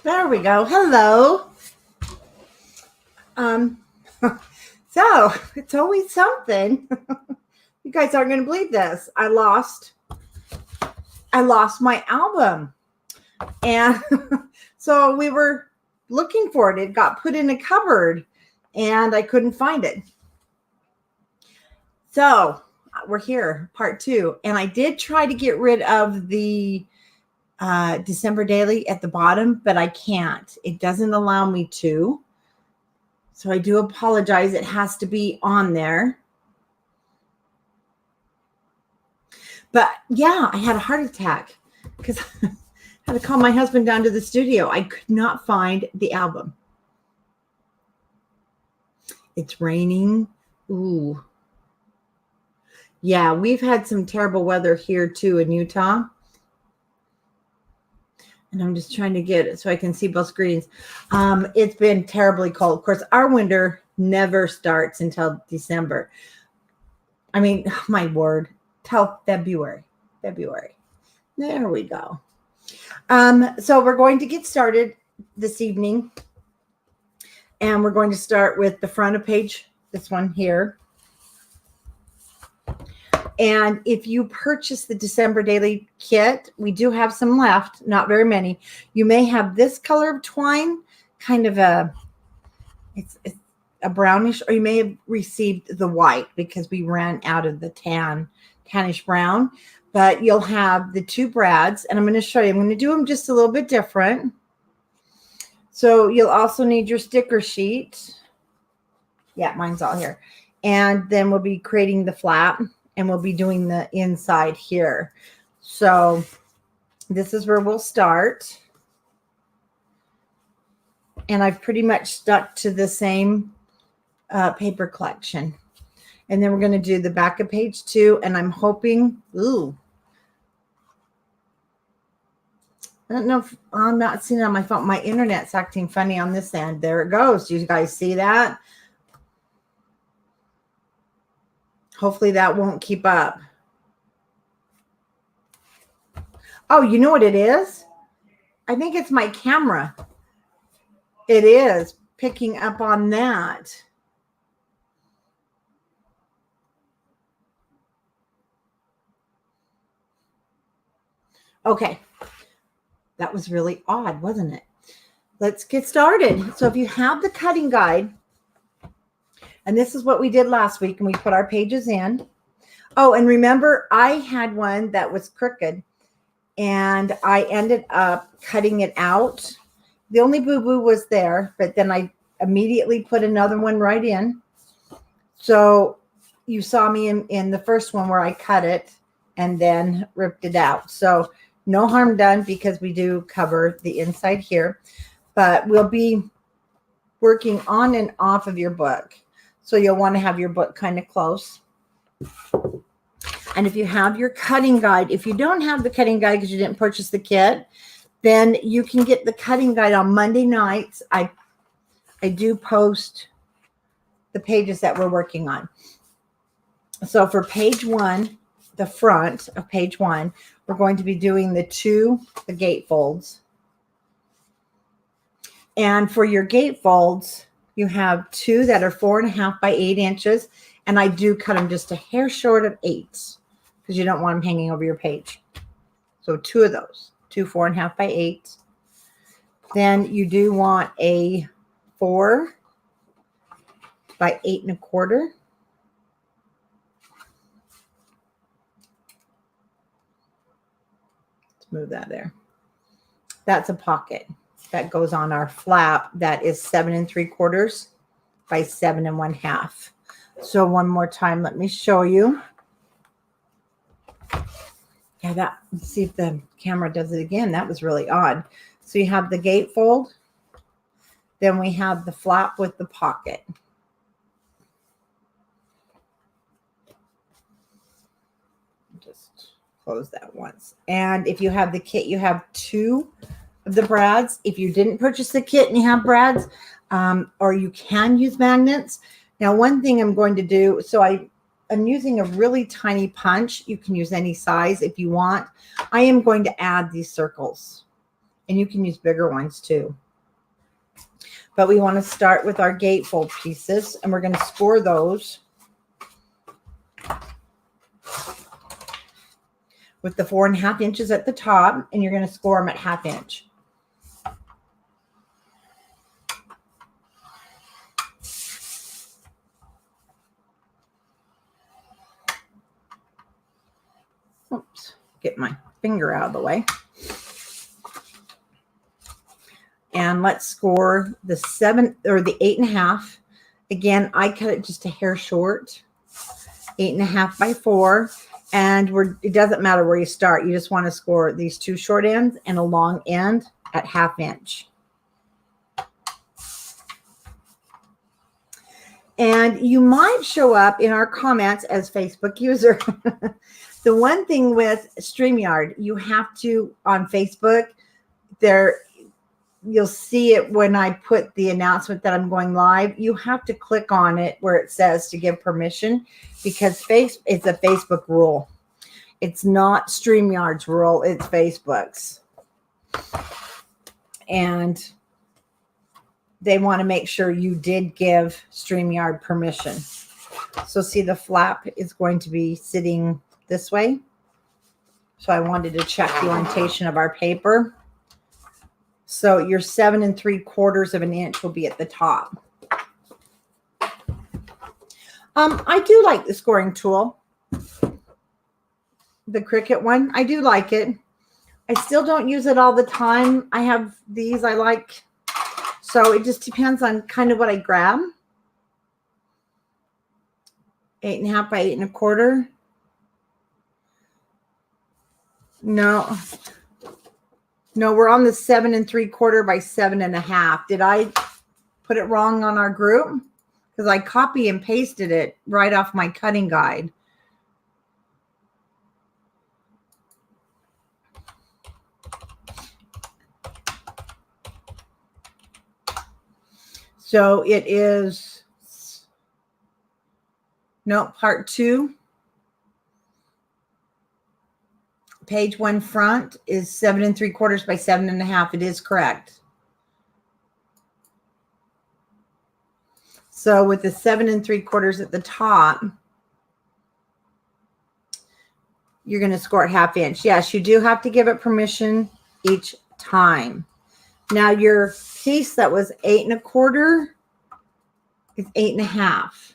There we go. Hello. Um, so it's always something. You guys aren't going to believe this. I lost my album, and so we were looking for it. It got put in a cupboard, and I couldn't find it. So we're here, part two, and I did try to get rid of the December daily at the bottom, but I can't. It doesn't allow me to. So I do apologize. It has to be on there. But yeah, I had a heart attack because I had to call my husband down to the studio. I could not find the album. It's raining. Ooh. Yeah, we've had some terrible weather here too in Utah. And I'm just trying to get it so I can see both screens. It's been terribly cold. Of course, our winter never starts until December. I mean, my word, till February. There we go. So we're going to get started this evening. And we're going to start with the front of page, this one here. And if you purchase the December Daily Kit, we do have some left, not very many. You may have this color of twine, kind of it's a brownish, or you may have received the white because we ran out of the tannish brown. But you'll have the two brads, and I'm going to show you. I'm going to do them just a little bit different. So you'll also need your sticker sheet. Yeah, mine's all here. And then we'll be creating the flap. And we'll be doing the inside here. So this is where we'll start. And I've pretty much stuck to the same paper collection. And then we're going to do the back of page 2. And I'm hoping, I don't know if I'm not seeing it on my phone. My internet's acting funny on this end. There it goes. Do you guys see that? Hopefully that won't keep up. Oh, you know what it is? I think it's my camera. It is picking up on that. Okay. That was really odd, wasn't it? Let's get started. So if you have the cutting guide, and this is what we did last week, and we put our pages in. Oh, and remember, I had one that was crooked, and I ended up cutting it out. The only boo-boo was there, but then I immediately put another one right in. So you saw me in the first one where I cut it and then ripped it out. So no harm done because we do cover the inside here. But we'll be working on and off of your book. So you'll want to have your book kind of close. And if you have your cutting guide, if you don't have the cutting guide because you didn't purchase the kit, then you can get the cutting guide on Monday nights. I do post the pages that we're working on. So for page 1, the front of page 1, we're going to be doing the gatefolds. And for your gatefolds, you have 2 that are 4.5 by 8 inches. And I do cut them just a hair short of 8 because you don't want them hanging over your page. So 2 of those, 2 4.5 by 8. Then you do want a 4 by 8.25. Let's move that there. That's a pocket that goes on our flap that is 7 3/4 by 7 1/2. So one more time, let me show you. Yeah, let's see if the camera does it again. That was really odd. So you have the gatefold. Then we have the flap with the pocket. Just close that once. And if you have the kit, you have 2 of the brads. If you didn't purchase the kit and you have brads, or you can use magnets. Now, one thing I'm going to do, so I'm using a really tiny punch. You can use any size if you want. I am going to add these circles. And you can use bigger ones too. But we want to start with our gatefold pieces, and we're going to score those with the 4.5 inches at the top, and you're going to score them at 1/2 inch. Oops, get my finger out of the way. And let's score the 7 or the 8.5. Again, I cut it just a hair short, 8.5 by 4. And it doesn't matter where you start. You just want to score these 2 short ends and a long end at 1/2 inch. And you might show up in our comments as Facebook user. The one thing with StreamYard, you have to, on Facebook, you'll see it when I put the announcement that I'm going live. You have to click on it where it says to give permission, because it's a Facebook rule. It's not StreamYard's rule, it's Facebook's. And they want to make sure you did give StreamYard permission. So see, the flap is going to be sitting this way. So I wanted to check the orientation of our paper. So your 7 3/4 of an inch will be at the top. I do like the scoring tool, the Cricut one. I do like it. I still don't use it all the time. I have these I like. So it just depends on kind of what I grab. 8.5 by 8 1/4. No, we're on the 7 3/4 by 7 1/2. Did I put it wrong on our group? Because I copy and pasted it right off my cutting guide. So it is, no, part 2. Page 1 front is 7 3/4 by 7 1/2. It is correct. So with the 7 3/4 at the top, you're going to score at 1/2 inch. Yes, you do have to give it permission each time. Now your piece that was 8 1/4 is 8 1/2.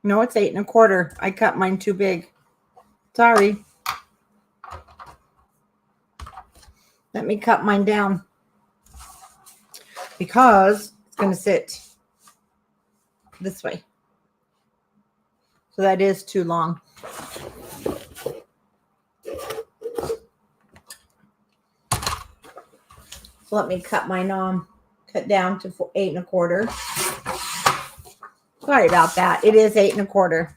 No, it's 8 1/4. I cut mine too big. Sorry. Let me cut mine down, because it's going to sit this way. So that is too long. So let me cut mine cut down to 8 1/4. Sorry about that. It is 8 1/4.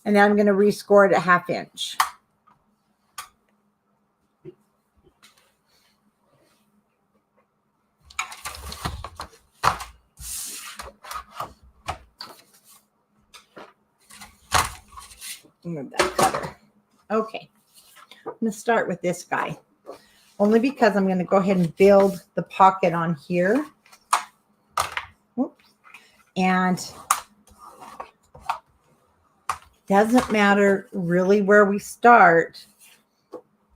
And then I'm going to rescore it at 1/2 inch. Move that cutter. Okay. I'm going to start with this guy. Only because I'm going to go ahead and build the pocket on here. Whoops. And doesn't matter really where we start,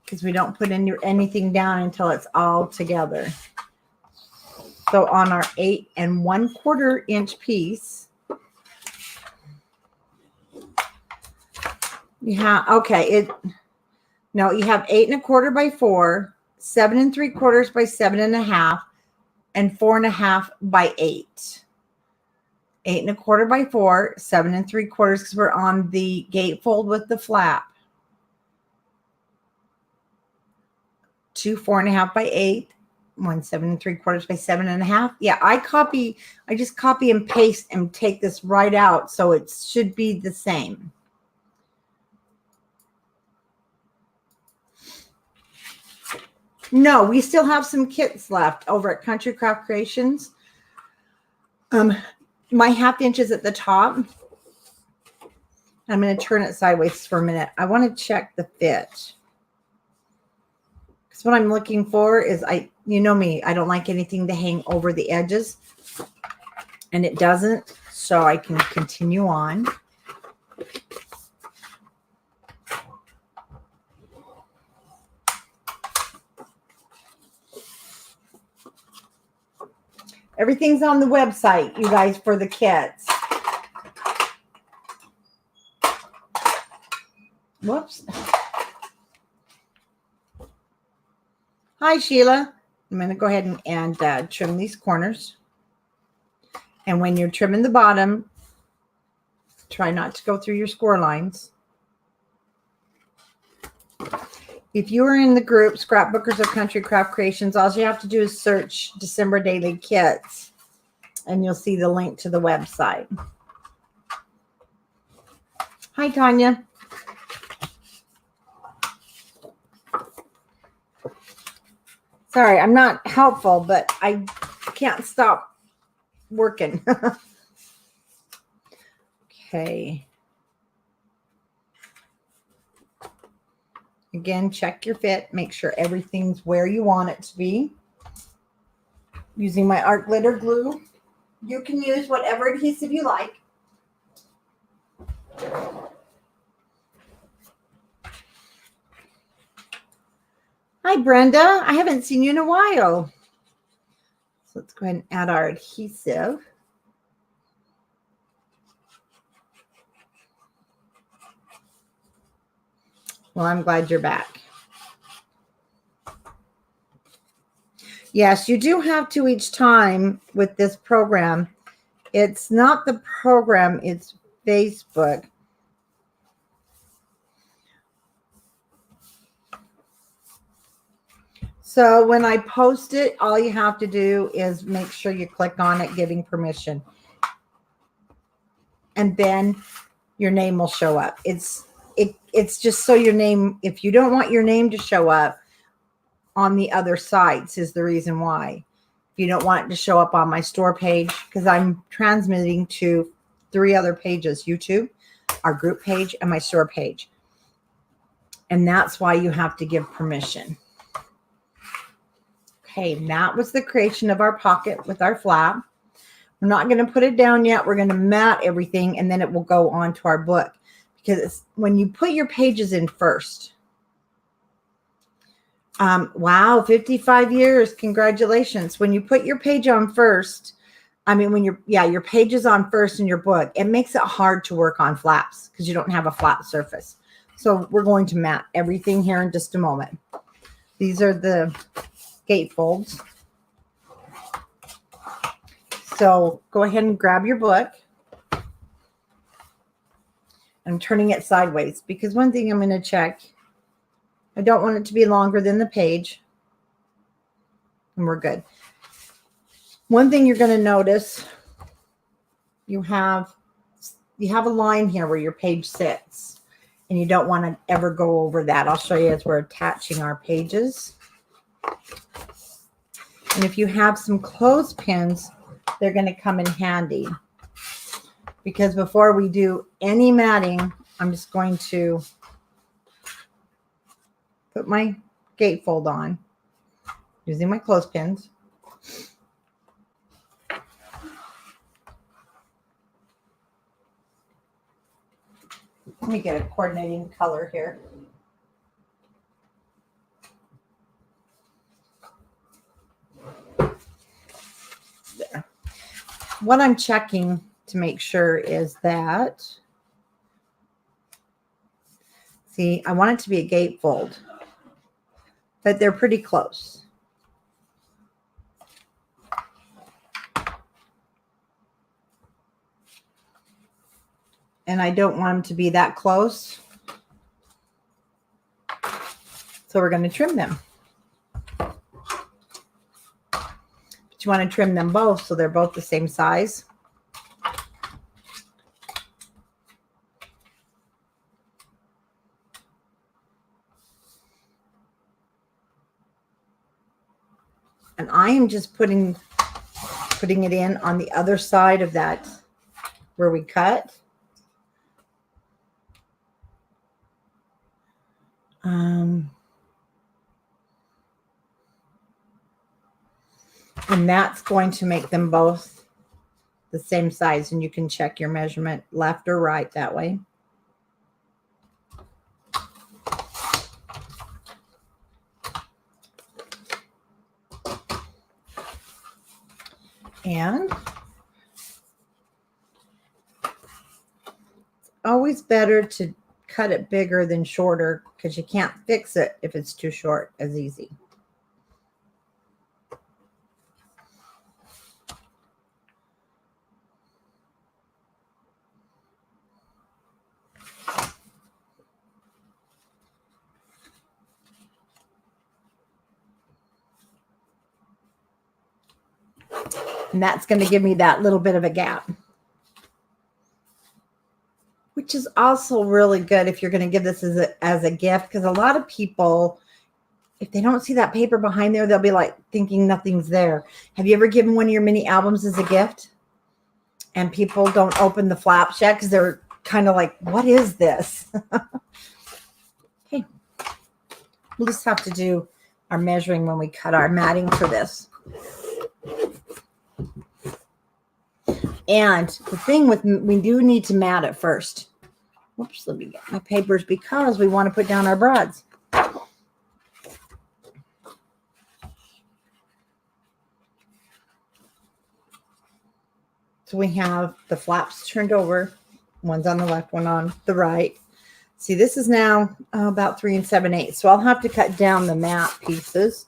because we don't put anything down until it's all together. So on our 8 1/4 inch piece, you have, okay, you have 8 1/4 by 4, 7 3/4 by 7 1/2, and 4 1/2 by 8. 8 1/4 by 4, 7 3/4, because we're on the gatefold with the flap. 2 4 1/2 by 8, 1 7 3/4 by 7 1/2. Yeah, I just copy and paste and take this right out, so it should be the same. No, we still have some kits left over at Country Craft Creations. My 1/2 inch is at the top. I'm going to turn it sideways for a minute. I want to check the fit. So what I'm looking for is you know me, I don't like anything to hang over the edges, and it doesn't, so I can continue on. Everything's on the website, you guys, for the kits. Whoops. Hi, Sheila. I'm going to go ahead and trim these corners. And when you're trimming the bottom, try not to go through your score lines. If you are in the group, Scrapbookers of Country Craft Creations, all you have to do is search December Daily Kits, and you'll see the link to the website. Hi, Tanya. Sorry, I'm not helpful, but I can't stop working. Okay. Again, check your fit. Make sure everything's where you want it to be. Using my art glitter glue. You can use whatever adhesive you like. Hi, Brenda. I haven't seen you in a while. So let's go ahead and add our adhesive. Well, I'm glad you're back. Yes, you do have to each time with this program. It's not the program, it's Facebook. So when I post it, all you have to do is make sure you click on it, giving permission. And then your name will show up. It's just so your name, if you don't want your name to show up on the other sites, is the reason why. If you don't want it to show up on my store page, because I'm transmitting to 3 other pages: YouTube, our group page, and my store page. And that's why you have to give permission. Okay, that was the creation of our pocket with our flap. We're not going to put it down yet. We're going to mat everything, and then it will go onto our book. Because when you put your pages in first, wow, 55 years, congratulations. When you put your page on first, when your page is on first in your book, it makes it hard to work on flaps because you don't have a flat surface. So we're going to mat everything here in just a moment. These are the gatefolds. So go ahead and grab your book. I'm turning it sideways because one thing I'm going to check, I don't want it to be longer than the page. And we're good. One thing you're going to notice, you have a line here where your page sits, and you don't want to ever go over that. I'll show you as we're attaching our pages. And if you have some clothespins, they're going to come in handy. Because before we do any matting, I'm just going to put my gatefold on using my clothespins. Let me get a coordinating color here. There. What I'm checking to make sure is that, see, I want it to be a gatefold, but they're pretty close. And I don't want them to be that close. So we're going to trim them. But you want to trim them both so they're both the same size. And I am just putting it in on the other side of that where we cut. And that's going to make them both the same size. And you can check your measurement left or right that way. And it's always better to cut it bigger than shorter because you can't fix it if it's too short as easy. And that's going to give me that little bit of a gap, which is also really good if you're going to give this as a gift, because a lot of people, if they don't see that paper behind there, they'll be like thinking nothing's there. Have you ever given one of your mini albums as a gift and people don't open the flaps yet because they're kind of like, what is this? Okay, we'll just have to do our measuring when we cut our matting for this. And the thing with, we do need to mat it first. Whoops, let me get my papers because we want to put down our broads. So we have the flaps turned over. One's on the left, one on the right. See, this is now about 3 7/8. So I'll have to cut down the mat pieces.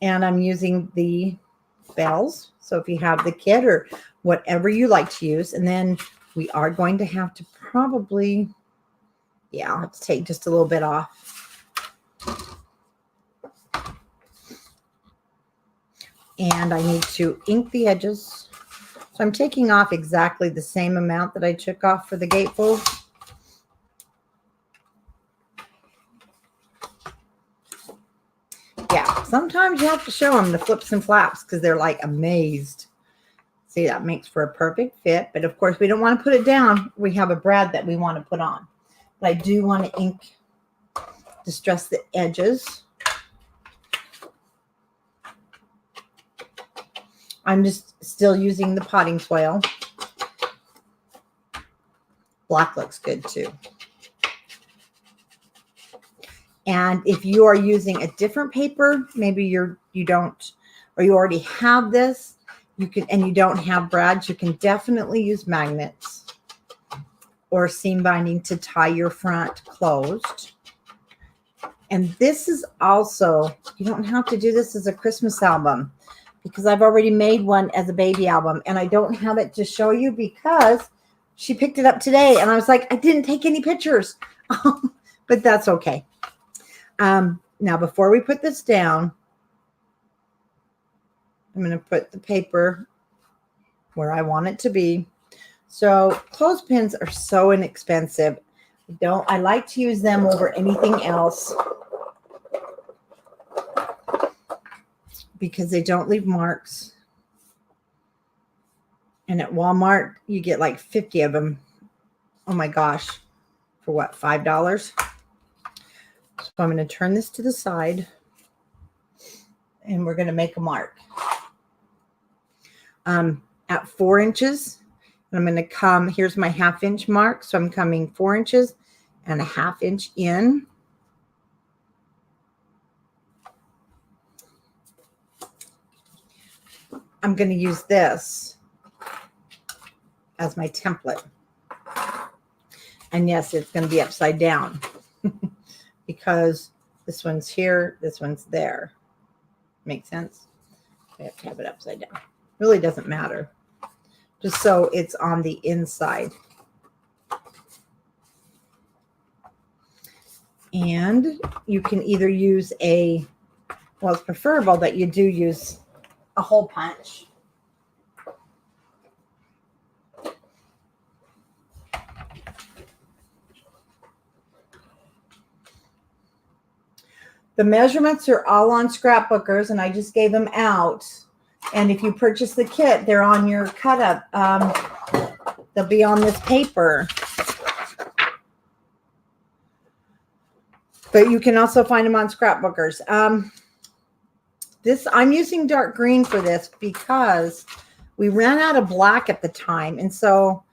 And I'm using the bells. So if you have the kit or whatever you like to use. And then we are going to have to probably, I'll have to take just a little bit off. And I need to ink the edges. So I'm taking off exactly the same amount that I took off for the gatefold. Yeah, sometimes you have to show them the flips and flaps because they're like amazed. See, that makes for a perfect fit. But of course, we don't want to put it down. We have a brad that we want to put on. But I do want to ink, distress the edges. I'm just still using the potting foil. Black looks good too. And if you are using a different paper, maybe you don't, or you already have this, you can, and you don't have brads, you can definitely use magnets or seam binding to tie your front closed. And this is also, you don't have to do this as a Christmas album because I've already made one as a baby album and I don't have it to show you because she picked it up today and I was like, I didn't take any pictures, but that's okay. Now, before we put this down, I'm going to put the paper where I want it to be. So clothespins are so inexpensive. I like to use them over anything else because they don't leave marks. And at Walmart, you get like 50 of them. Oh my gosh. For what, $5? So I'm going to turn this to the side and we're going to make a mark. At 4 inches, and I'm going to come, here's my 1/2 inch mark. So I'm coming 4 inches and a 1/2 inch in. I'm going to use this as my template. And yes, it's going to be upside down because this one's here, this one's there. Make sense? I have to have it upside down. Really doesn't matter. Just so it's on the inside. And you can either use well, it's preferable that you do use a hole punch. The measurements are all on scrapbookers and I just gave them out. And if you purchase the kit, they're on your cut up. They'll be on this paper. But you can also find them on scrapbookers. I'm using dark green for this because we ran out of black at the time. And so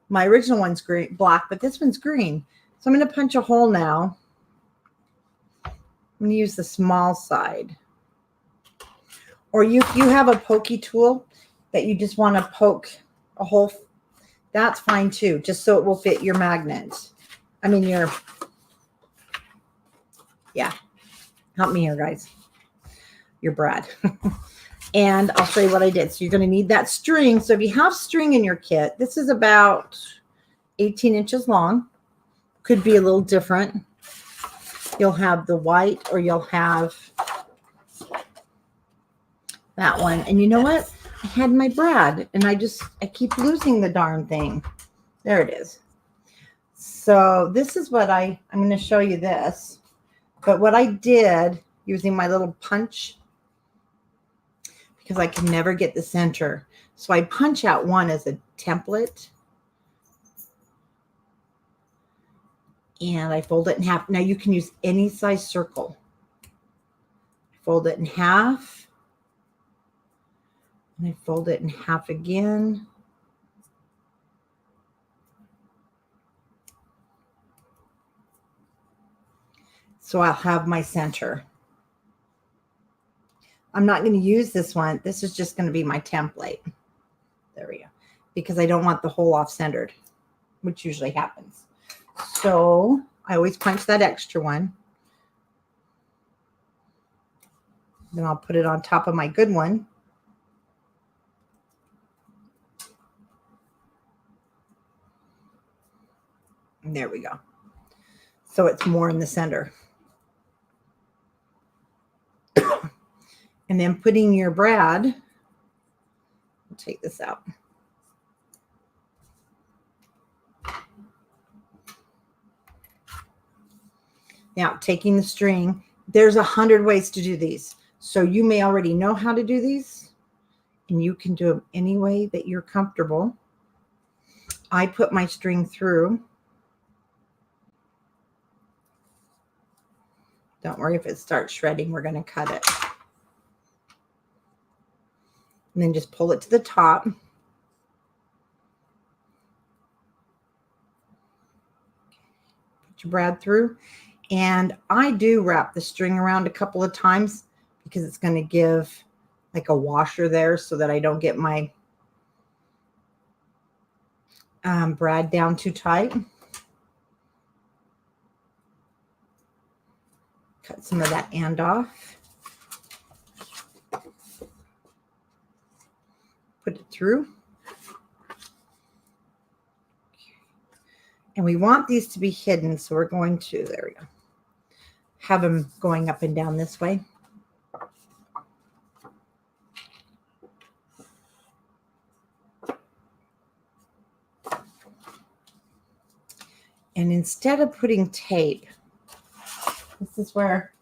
my original one's green, black, but this one's green. So I'm going to punch a hole now. I'm going to use the small side. Or if you have a pokey tool that you just want to poke a hole, that's fine too, just so it will fit your magnet. I mean, yeah, help me here, guys. Your Brad. And I'll show you what I did. So you're going to need that string. So if you have string in your kit, this is about 18 inches long. Could be a little different. You'll have the white or you'll have that one. And you know what? I had my Brad and I keep losing the darn thing. There it is. So this is what I'm going to show you this. But what I did using my little punch, because I can never get the center. So I punch out one as a template. And I fold it in half. Now you can use any size circle. Fold it in half. And I fold it in half again. So I'll have my center. I'm not going to use this one. This is just going to be my template. There we go. Because I don't want the hole off-centered, which usually happens. So I always punch that extra one. Then I'll put it on top of my good one. And there we go. So it's more in the center. And then putting your Brad, I'll take this out. Now, taking the string, there's 100 ways to do these. So you may already know how to do these, and you can do them any way that you're comfortable. I put my string through. Don't worry if it starts shredding, we're going to cut it. And then just pull it to the top. Put your Brad through. And I do wrap the string around a couple of times because it's going to give like a washer there so that I don't get my Brad down too tight. Cut some of that end off. Put it through. And we want these to be hidden, so we're going to, there we go, have them going up and down this way. And instead of putting tape, this is where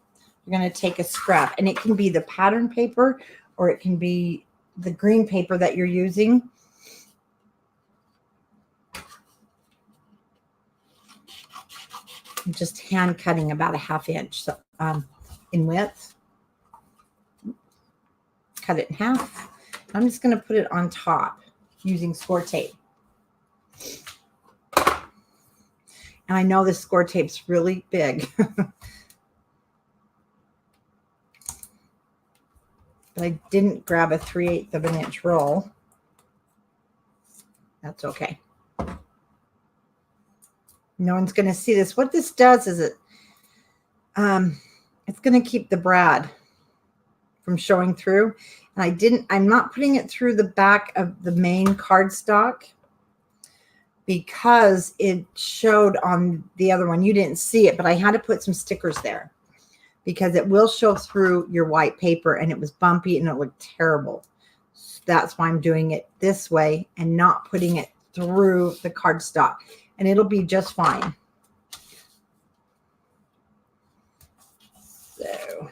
you're going to take a scrap. And it can be the pattern paper or it can be the green paper that you're using. I'm just hand cutting about a 1/2 inch in width. Cut it in half. I'm just going to put it on top using score tape. And I know this score tape's really big. But I didn't grab a 3/8 of an inch roll. That's okay. No one's going to see this. What this does is it's going to keep the Brad from showing through. And I'm not putting it through the back of the main cardstock because it showed on the other one. You didn't see it, but I had to put some stickers there because it will show through your white paper, and it was bumpy and it looked terrible. So that's why I'm doing it this way and not putting it through the cardstock, and it'll be just fine. So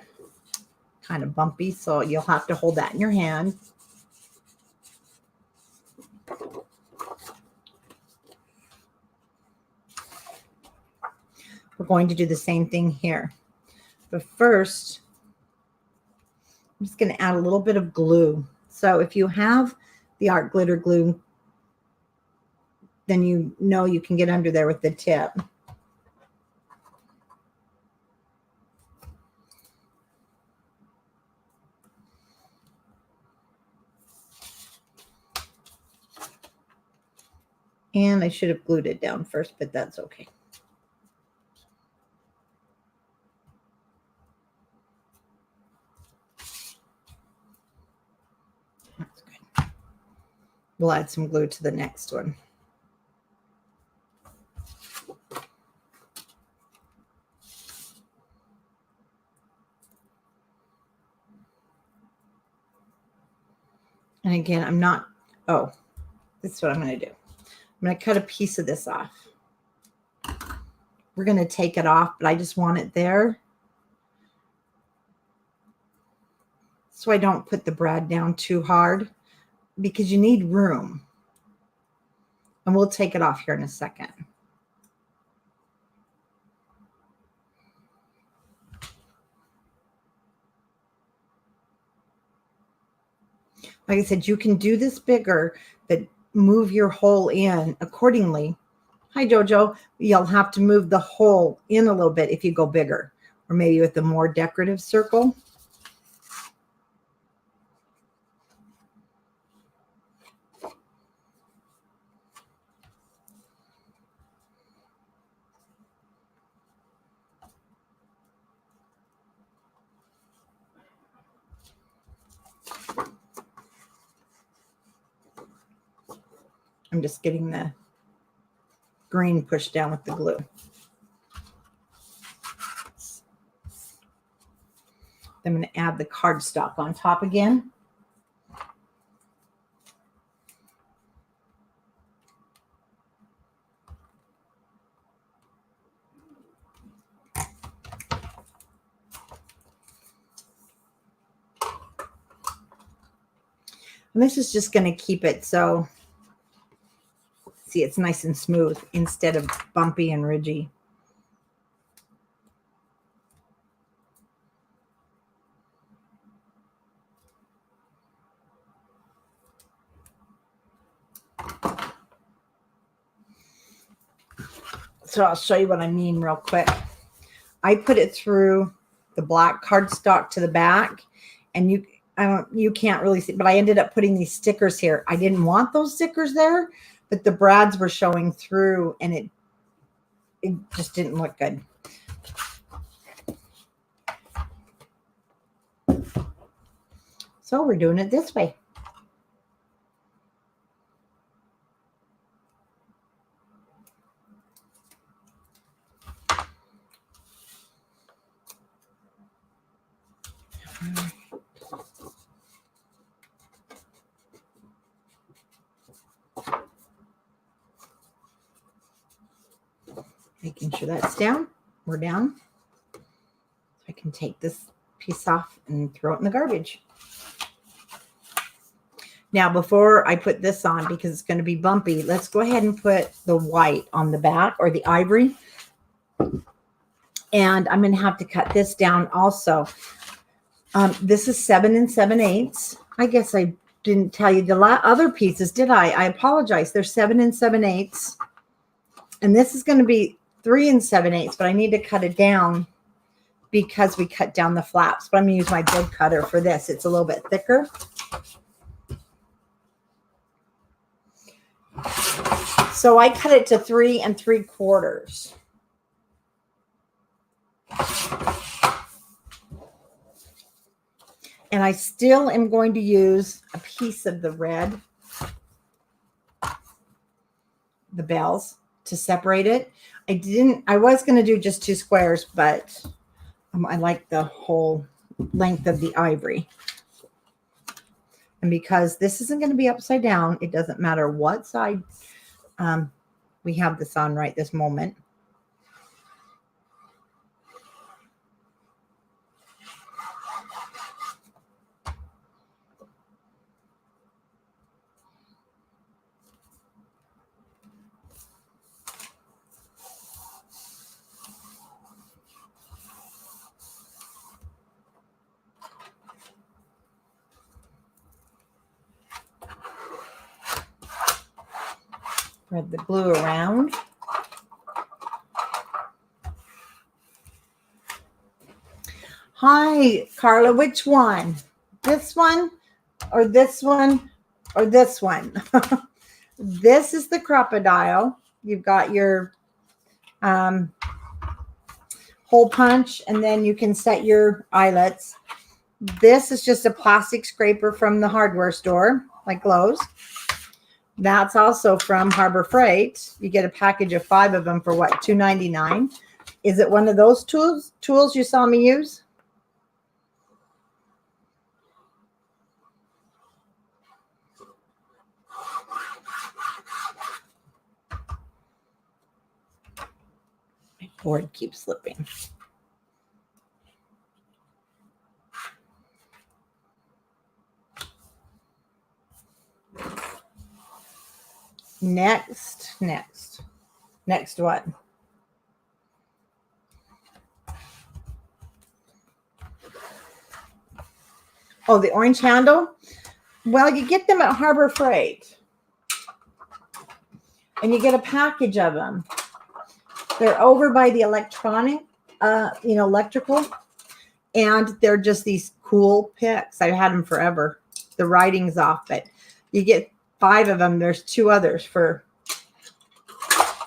kind of bumpy, so you'll have to hold that in your hand. We're going to do the same thing here. But first, I'm just going to add a little bit of glue. So if you have the art glitter glue, then you know you can get under there with the tip. And I should have glued it down first, but that's okay. That's good. We'll add some glue to the next one. And again, I'm not, oh, this is what I'm going to do. I'm going to cut a piece of this off. We're going to take it off, but I just want it there. So I don't put the brad down too hard because you need room. And we'll take it off here in a second. Like I said, you can do this bigger, but move your hole in accordingly. Hi, Jojo. You'll have to move the hole in a little bit if you go bigger, or maybe with a more decorative circle. I'm just getting the green pushed down with the glue. I'm going to add the cardstock on top again. And this is just going to keep it so, see, it's nice and smooth instead of bumpy and ridgy. So I'll show you what I mean real quick. I put it through the black cardstock to the back, and you can't really see, but I ended up putting these stickers here. I didn't want those stickers there, but the brads were showing through, and it just didn't look good. So we're doing it this way. Making sure that's down. We're down. So I can take this piece off and throw it in the garbage. Now, before I put this on, because it's going to be bumpy, let's go ahead and put the white on the back, or the ivory. And I'm going to have to cut this down also. This is 7 7/8. I guess I didn't tell you the other pieces, did I? I apologize. They're 7 7/8. And this is going to be 3 7/8, but I need to cut it down because we cut down the flaps. But I'm going to use my big cutter for this. It's a little bit thicker. So I cut it to 3 3/4. And I still am going to use a piece of the red, the bells, to separate it. I was going to do just 2 squares, but I like the whole length of the ivory. And because this isn't going to be upside down, it doesn't matter what side we have this on right this moment. Spread the glue around. Hi, Carla, which one? This one or this one or this one? This is the crocodile. You've got your hole punch, and then you can set your eyelets. This is just a plastic scraper from the hardware store, like Lowe's. That's also from Harbor Freight. You get a package of 5 of them for what, $2.99? Is it one of those tools you saw me use? My board keeps slipping. Next what? Oh, the orange handle? Well, you get them at Harbor Freight. And you get a package of them. They're over by the electrical. And they're just these cool picks. I've had them forever. The writing's off, but you get 5 of them. There's 2 others for,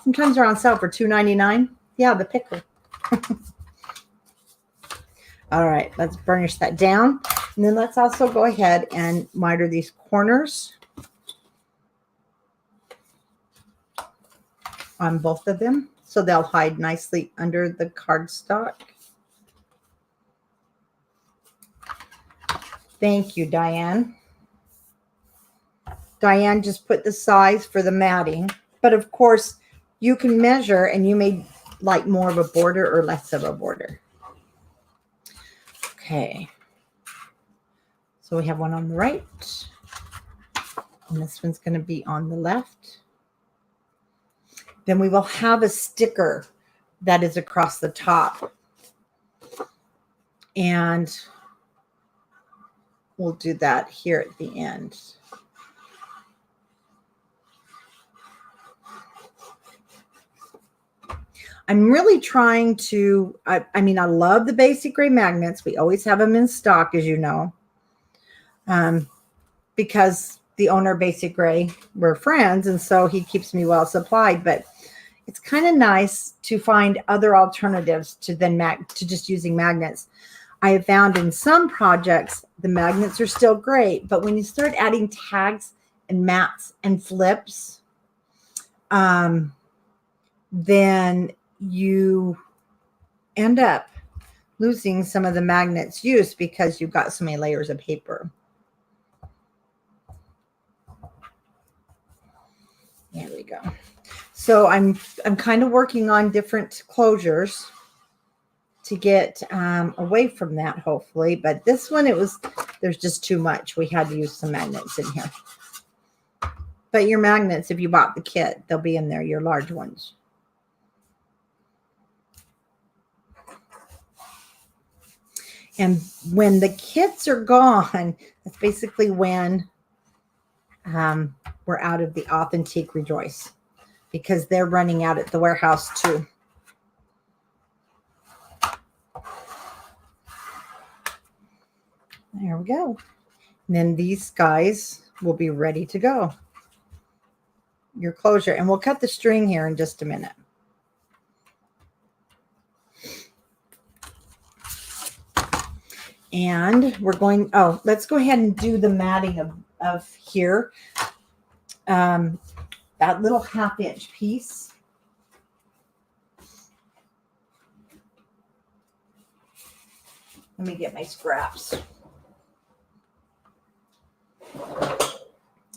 sometimes they're on sale for $2.99. Yeah, the picker. All right, let's burnish that down. And then let's also go ahead and miter these corners on both of them so they'll hide nicely under the cardstock. Thank you, Diane. Diane just put the size for the matting, but of course you can measure and you may like more of a border or less of a border. Okay. So we have one on the right, and this one's going to be on the left. Then we will have a sticker that is across the top. And we'll do that here at the end. I'm really trying to, I mean, I love the basic gray magnets. We always have them in stock, as you know. Because the owner of Basic Gray, we're friends, and so he keeps me well supplied. But it's kind of nice to find other alternatives to just using magnets. I have found in some projects the magnets are still great, but when you start adding tags and mats and flips, then you end up losing some of the magnets use because you've got so many layers of paper. There we go. So I'm kind of working on different closures to get away from that, hopefully. But this one, there's just too much. We had to use some magnets in here. But your magnets, if you bought the kit, they'll be in there, your large ones. And when the kits are gone, that's basically when we're out of the Authentique Rejoice, because they're running out at the warehouse too. There we go. And then these guys will be ready to go. Your closure. And we'll cut the string here in just a minute. And we're going, let's go ahead and do the matting of here. That little 1/2-inch piece. Let me get my scraps.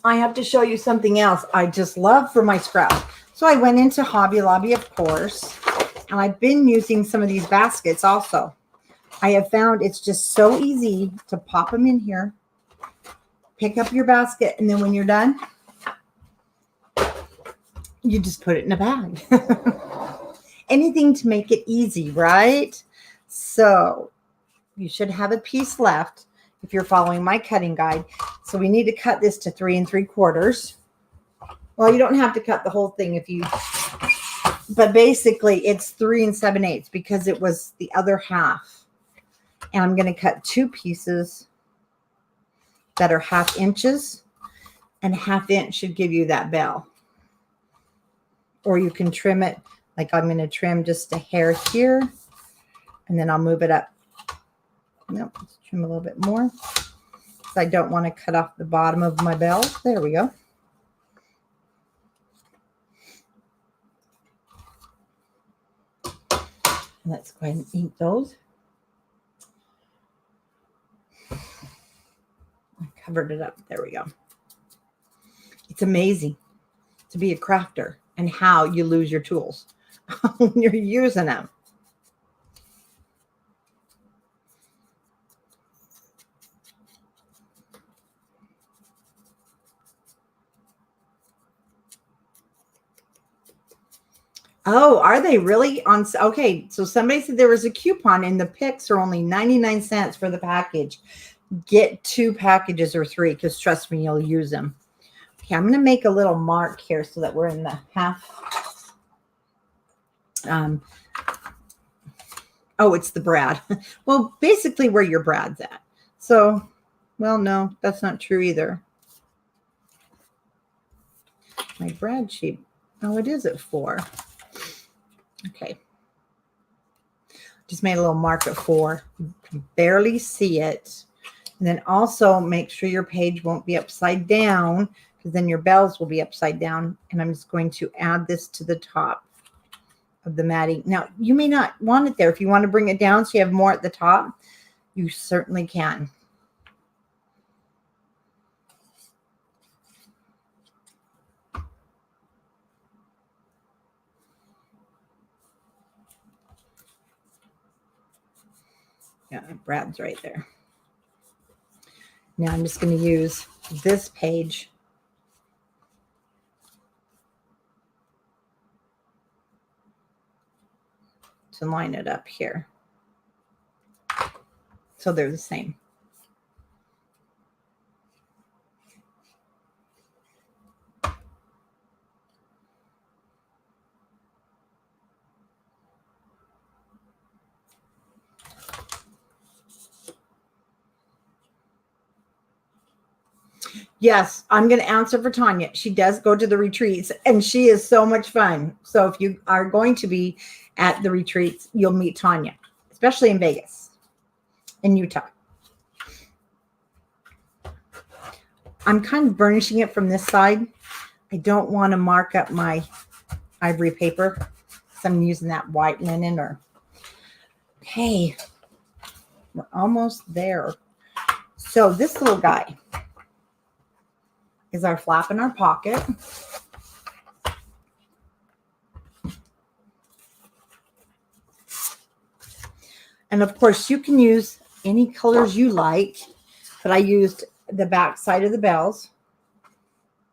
I have to show you something else I just love for my scraps. So I went into Hobby Lobby, of course, and I've been using some of these baskets also. I have found it's just so easy to pop them in here, pick up your basket, and then when you're done, you just put it in a bag. Anything to make it easy, right? So you should have a piece left if you're following my cutting guide. So we need to cut this to 3 3/4. Well, you don't have to cut the whole thing but basically it's 3 7/8 because it was the other half. And I'm going to cut 2 pieces that are 1/2 inches, and 1/2 inch should give you that bell. Or you can trim it, like I'm going to trim just a hair here, and then I'll move it up. Nope, let's trim a little bit more. I don't want to cut off the bottom of my bell. There we go. Let's go ahead and ink those. I covered it up. There we go. It's amazing to be a crafter and how you lose your tools when you're using them. Oh, are they really on? Okay, so somebody said there was a coupon and the picks are only 99 cents for the package. Get 2 packages or 3 because trust me, you'll use them. Okay, I'm going to make a little mark here so that we're in the half. Oh, it's the brad. Well, basically where your brad's at. So, well, no, that's not true either. My brad sheet. Oh, it is at 4. Okay. Just made a little mark at 4. You can barely see it. And then also make sure your page won't be upside down because then your bells will be upside down. And I'm just going to add this to the top of the matting. Now, you may not want it there. If you want to bring it down so you have more at the top, you certainly can. Yeah, Brad's right there. Now I'm just going to use this page to line it up here. So they're the same. Yes, I'm going to answer for Tanya. She does go to the retreats and she is so much fun. So if you are going to be at the retreats, you'll meet Tanya, especially in Vegas, in Utah. I'm kind of burnishing it from this side. I don't want to mark up my ivory paper. So I'm using that white linen or, okay, we're almost there. So this little guy is our flap in our pocket. And of course you can use any colors you like, but I used the back side of the bells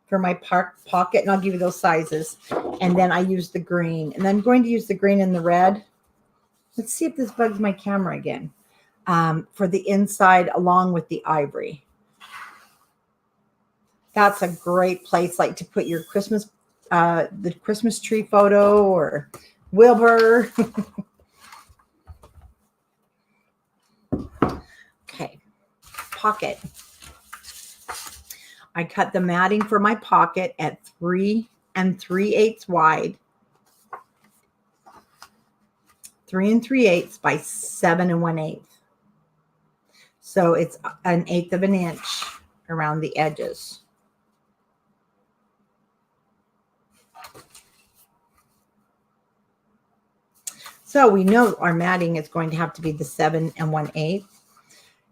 for my pocket, and I'll give you those sizes. And then I used the green, and I'm going to use the green and the red. Let's see if this bugs my camera again. For the inside along with the ivory. That's a great place like to put your Christmas, the Christmas tree photo or Wilbur. Okay, pocket. I cut the matting for my pocket at 3 3/8 wide. 3 3/8 by 7 1/8. So it's 1/8 of an inch around the edges. So we know our matting is going to have to be the 7 1/8.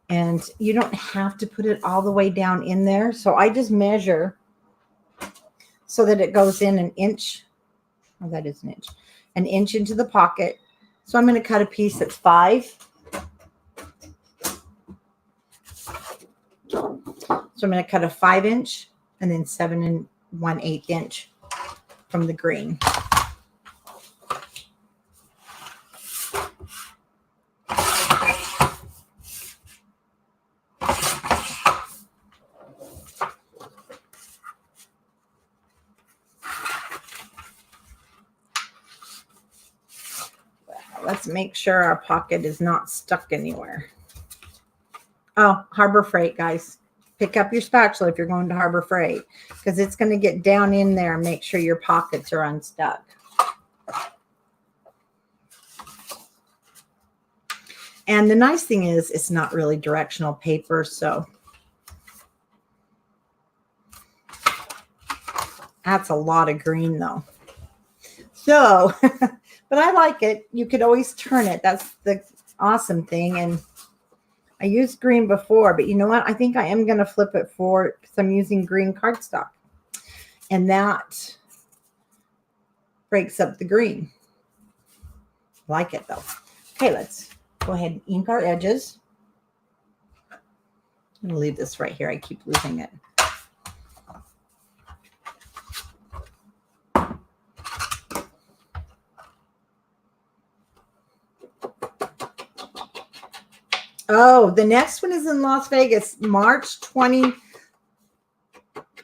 And you don't have to put it all the way down in there. So I just measure so that it goes in an inch. Oh, that is an inch into the pocket. So I'm going to cut a piece that's 5. So I'm going to cut a 5 inch and then 7 1/8 inch from the green. let's make sure our pocket is not stuck anywhere. Oh, Harbor Freight, guys. Pick up your spatula if you're going to Harbor Freight, because it's going to get down in there and make sure your pockets are unstuck. And the nice thing is it's not really directional paper, so that's a lot of green though. So, but I like it. You could always turn it. That's the awesome thing. And I used green before, but you know what? I think I am going to flip it for, because I'm using green cardstock. And that breaks up the green. I like it though. Okay, let's go ahead and ink our edges. I'm going to leave this right here. I keep losing it. Oh, the next one is in Las Vegas, March 24th,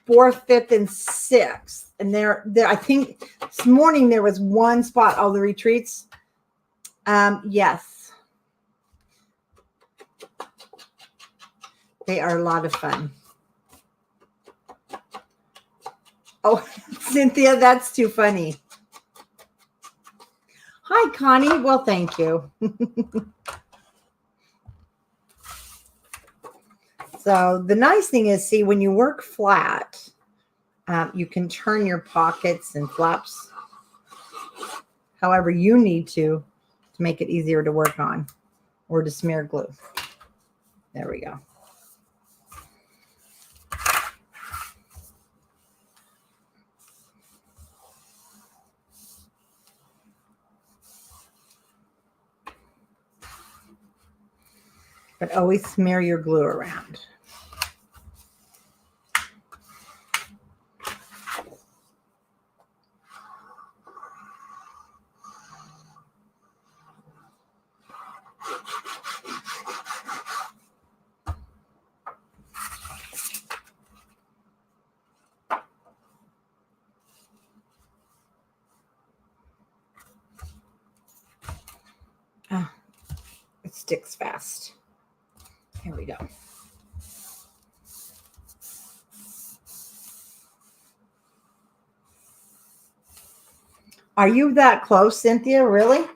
5th, and 6th. And there, I think this morning there was one spot, all the retreats. Yes. They are a lot of fun. Oh, Cynthia, that's too funny. Hi, Connie. Well, thank you. So the nice thing is, see, when you work flat, you can turn your pockets and flaps however you need to make it easier to work on or to smear glue. There we go. But always smear your glue around. Oh, it sticks fast. Here we go. Are you that close, Cynthia? Really?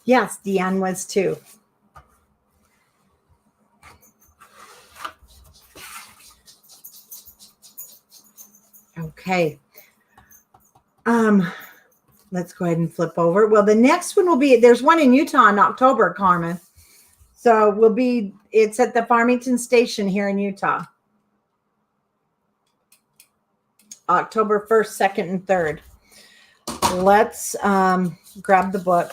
Yes, Deanne was too. Okay. Let's go ahead and flip over. Well, the next one will be, there's one in Utah in October, Carmen. So it's at the Farmington Station here in Utah. October 1st, 2nd, and 3rd. Let's grab the book.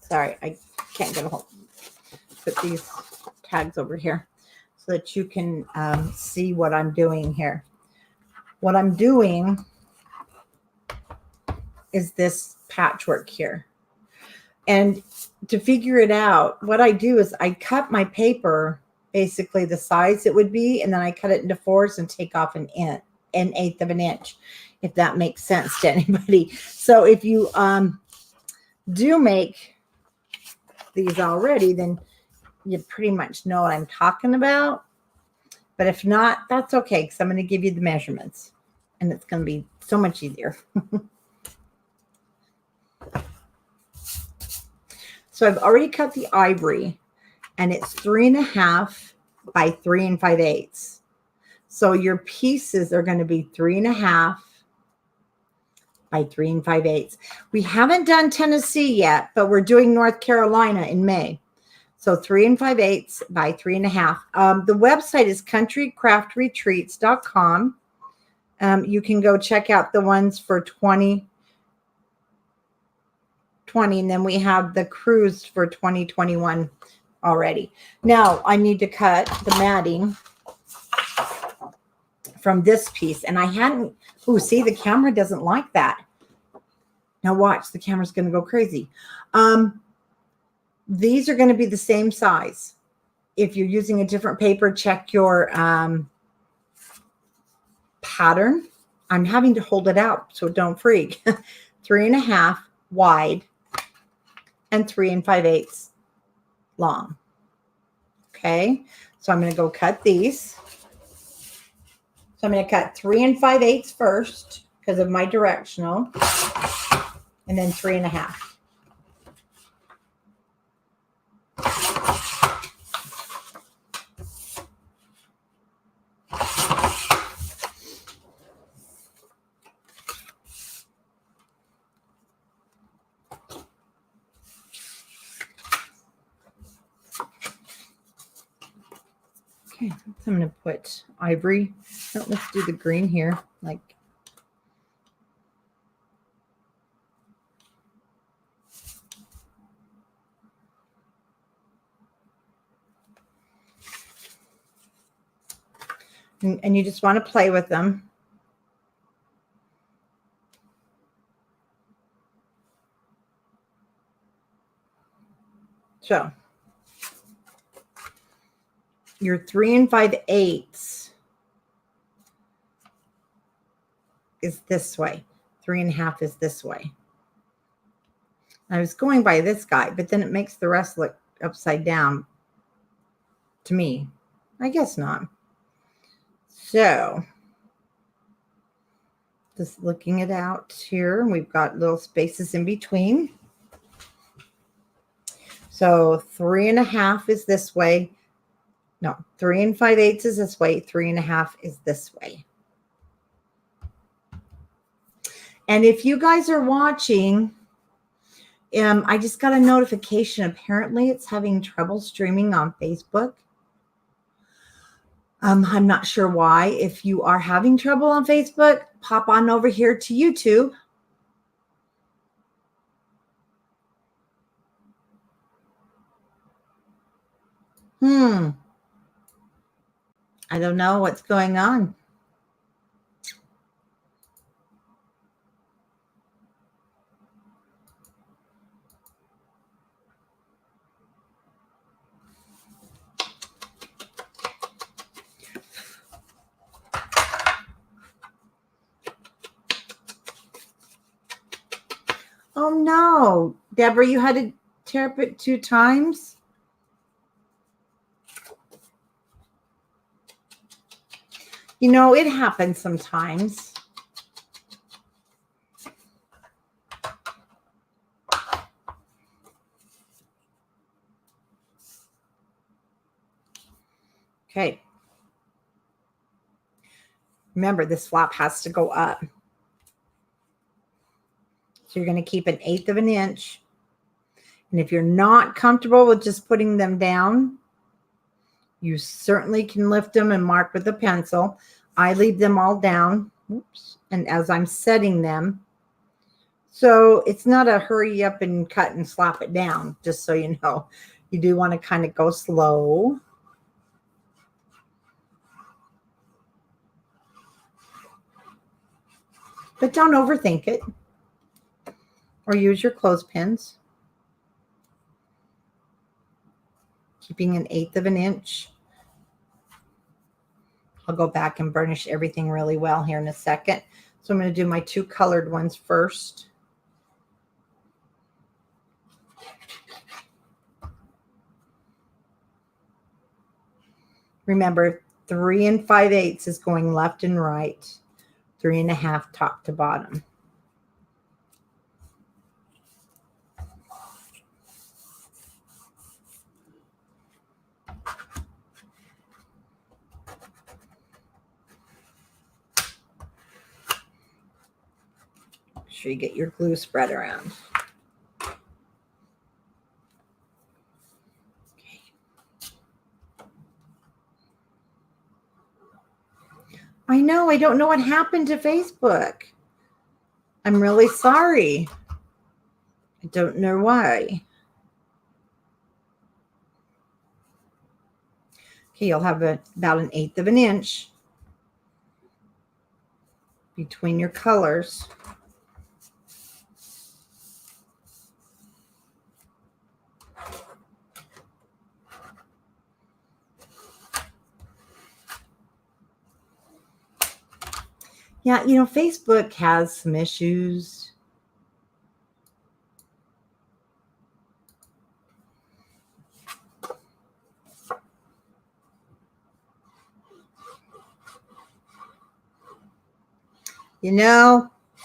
Sorry, I can't get a hold. Put these tags over here so that you can see what I'm doing here. What I'm doing is this patchwork here. And to figure it out, what I do is I cut my paper basically the size it would be, and then I cut it into fours and take off an eighth of an inch, if that makes sense to anybody. So if you do make these already, then you pretty much know what I'm talking about. But if not, that's okay, because I'm going to give you the measurements, and it's going to be so much easier. So I've already cut the ivory, and it's 3.5 by 3 5/8. So your pieces are going to be 3.5 by 3 5/8. We haven't done Tennessee yet, but we're doing North Carolina in May. So 3 5/8 by 3.5. The website is countrycraftretreats.com. You can go check out the ones for 2020, and then we have the cruise for 2021 already. Now I need to cut the matting from this piece, and I hadn't. Oh, see, the camera doesn't like that. Now watch, the camera's going to go crazy. These are going to be the same size. If you're using a different paper, check your pattern. I'm having to hold it out, so don't freak. 3.5 wide and 3 5/8 long. Okay, so I'm going to go cut these. So I'm going to cut 3 5/8 first because of my directional, and then 3.5. Okay, so I'm going to put ivory. Oh, let's do the green here. Like, and you just want to play with them. So your 3 5/8 is this way. 3.5 is this way. I was going by this guy, but then it makes the rest look upside down to me. I guess not. So just looking it out here, we've got little spaces in between. So 3.5 is this way. No, 3 5/8 is this way. 3.5 is this way. And if you guys are watching, I just got a notification. Apparently, it's having trouble streaming on Facebook. I'm not sure why. If you are having trouble on Facebook, pop on over here to YouTube. I don't know what's going on. Oh no, Deborah, you had to tap it 2 times? You know, it happens sometimes. Okay. Remember, this flap has to go up. So you're going to keep 1/8 of an inch. And if you're not comfortable with just putting them down, you certainly can lift them and mark with a pencil. I leave them all down. Oops. And as I'm setting them, so it's not a hurry up and cut and slap it down, just so you know. You do want to kind of go slow. But don't overthink it. Or use your clothespins. Keeping 1/8 of an inch. I'll go back and burnish everything really well here in a second. So I'm going to do my 2 colored ones first. Remember, 3 5/8 is going left and right. 3.5 top to bottom. Make sure you get your glue spread around. Okay. I know, I don't know what happened to Facebook. I'm really sorry. I don't know why. Okay, you'll have about 1/8 of an inch between your colors. Yeah, Facebook has some issues.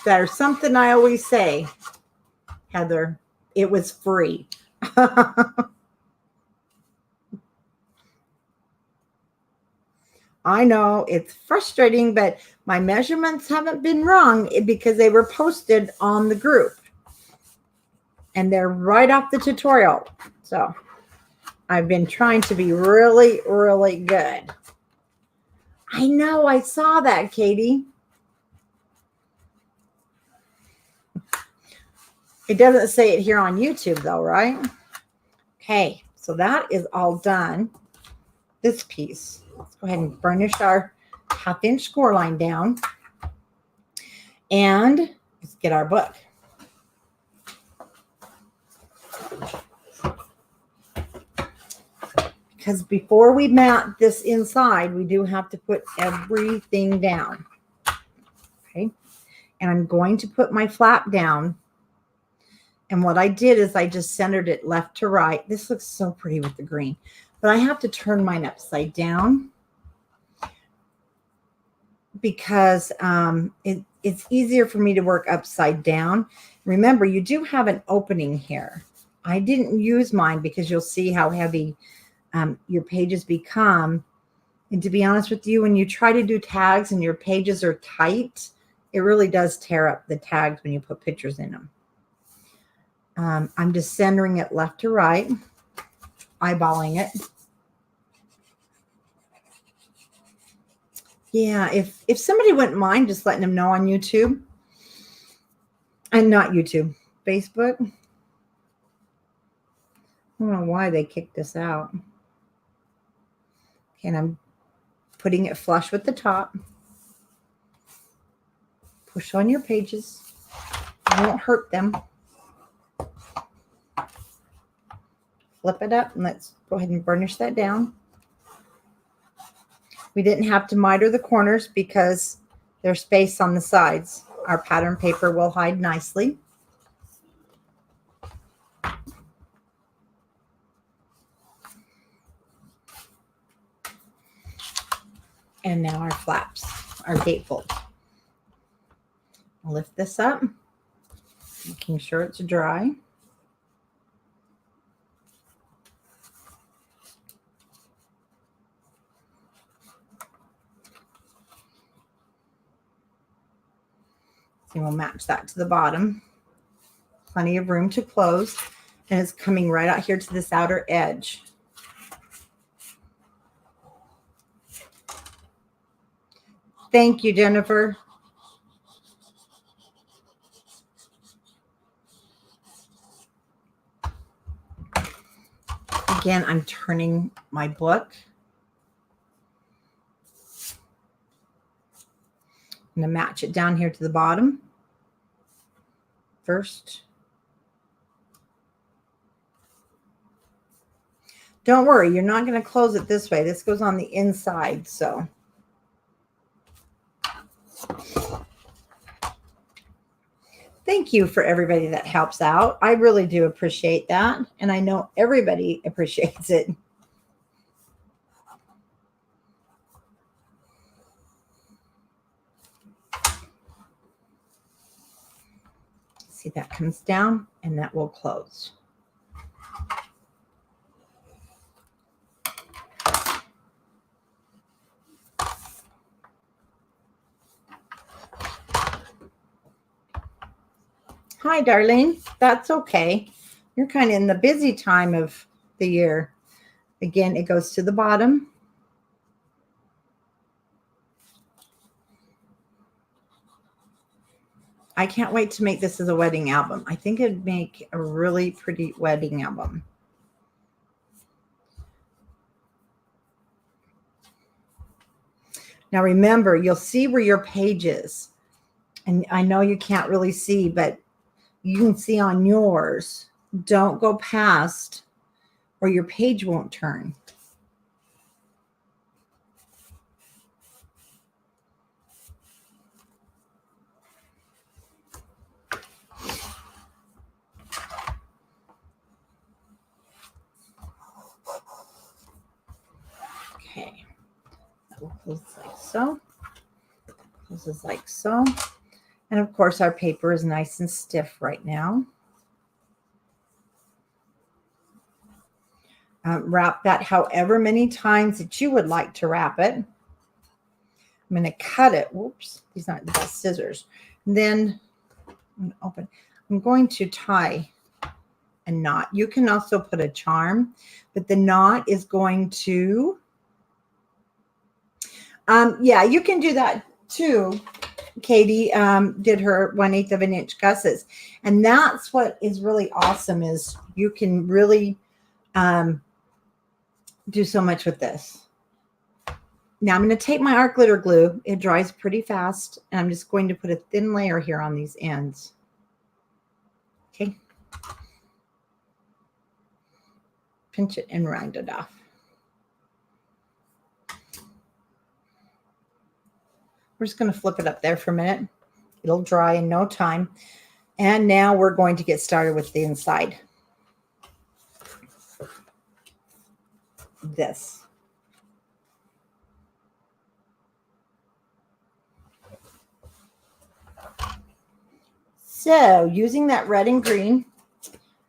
There's something I always say, Heather. It was free. I know it's frustrating, but my measurements haven't been wrong because they were posted on the group and they're right off the tutorial. So I've been trying to be really, really good. I know, I saw that, Katie. It doesn't say it here on YouTube though, right? Okay, so that is all done. This piece. Let's go ahead and burnish our 1/2 inch score line down. And let's get our book. Because before we mat this inside, we do have to put everything down. Okay. And I'm going to put my flap down. And what I did is I just centered it left to right. This looks so pretty with the green. But I have to turn mine upside down because it's easier for me to work upside down. Remember, you do have an opening here. I didn't use mine because you'll see how heavy your pages become. And to be honest with you, when you try to do tags and your pages are tight, it really does tear up the tags when you put pictures in them. I'm just centering it left to right, eyeballing it. Yeah, if somebody wouldn't mind just letting them know on YouTube, and not YouTube, Facebook. I don't know why they kicked this out. Okay, and I'm putting it flush with the top. Push on your pages. It won't hurt them. Flip it up and let's go ahead and burnish that down. We didn't have to miter the corners because there's space on the sides. Our pattern paper will hide nicely. And now our flaps, our gatefold. I'll lift this up, making sure it's dry. So we'll match that to the bottom. Plenty of room to close. And it's coming right out here to this outer edge. Thank you, Jennifer. Again, I'm turning my book. I'm going to match it down here to the bottom first. Don't worry, you're not going to close it this way. This goes on the inside, so. Thank you for everybody that helps out. I really do appreciate that, and I know everybody appreciates it. See, that comes down and that will close. Hi, darling. That's okay. You're kind of in the busy time of the year. Again, it goes to the bottom. I can't wait to make this as a wedding album. I think it'd make a really pretty wedding album. Now remember, you'll see where your page is. And I know you can't really see, but you can see on yours. Don't go past or your page won't turn. Okay. That will close like so. This is like so. And of course, our paper is nice and stiff right now. Wrap that however many times that you would like to wrap it. I'm going to cut it. Whoops, these aren't the best scissors. And then I'm going to tie a knot. You can also put a charm, but the knot is going to, yeah, you can do that too. Katie did her 1/8 of an inch gusses. And that's what is really awesome is you can really do so much with this. Now I'm going to take my art glitter glue. It dries pretty fast. And I'm just going to put a thin layer here on these ends. Okay. Pinch it and round it off. We're just going to flip it up there for a minute. It'll dry in no time. And now we're going to get started with the inside. This. So using that red and green,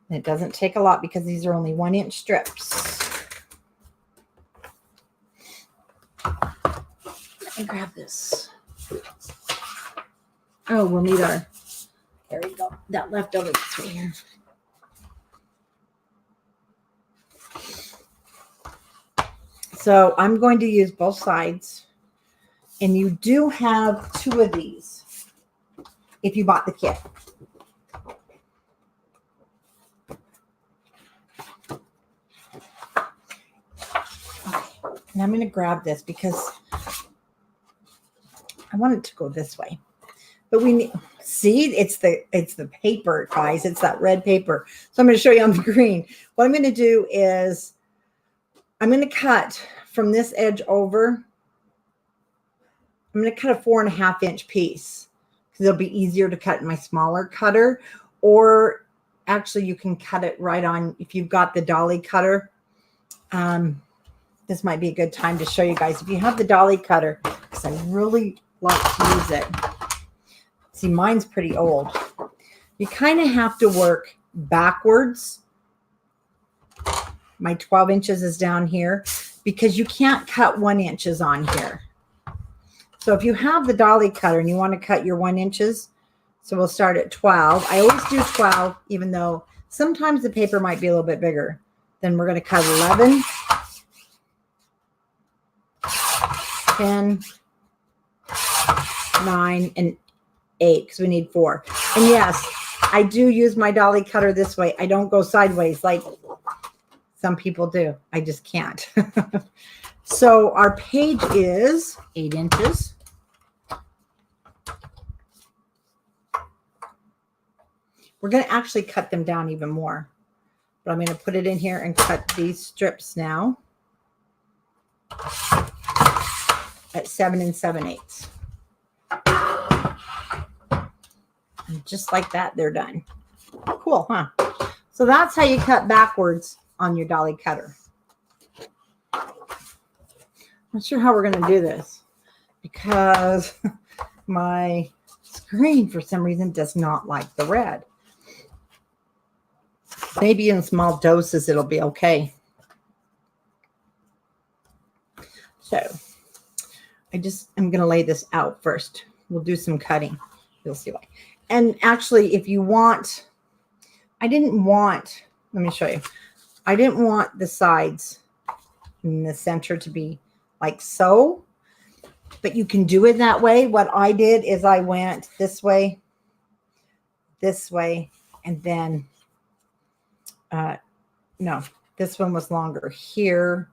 and it doesn't take a lot because these are only 1-inch strips. Let me grab this. Oh, we'll need our, there we go, that leftover that's right here. So I'm going to use both sides. And you do have 2 of these if you bought the kit. Okay. And I'm going to grab this because I want it to go this way. But we need, see, it's the paper, guys. It's that red paper. So I'm going to show you on the green. What I'm going to do is I'm going to cut from this edge over. I'm going to cut a 4.5 inch piece because it'll be easier to cut in my smaller cutter. Or actually you can cut it right on, if you've got the dolly cutter. This might be a good time to show you guys. If you have the dolly cutter, because I really like to use it. See, mine's pretty old. You kind of have to work backwards. My 12 inches is down here because you can't cut 1 inches on here. So if you have the dolly cutter and you want to cut your 1 inches, so we'll start at 12. I always do 12, even though sometimes the paper might be a little bit bigger. Then we're going to cut 11, 10, 9, and 8 because we need 4. And yes, I do use my dolly cutter this way. I don't go sideways like some people do. I just can't. So our page is 8 inches. We're going to actually cut them down even more. But I'm going to put it in here and cut these strips now at 7 7/8. And just like that, they're done. Cool, huh? So that's how you cut backwards on your dolly cutter. Not sure how we're going to do this because my screen for some reason does not like the red. Maybe in small doses it'll be okay. So I'm going to lay this out first. We'll do some cutting. You'll see why. And actually, if you want, let me show you. I didn't want the sides in the center to be like so, but you can do it that way. What I did is I went this way, and then, no, this one was longer here.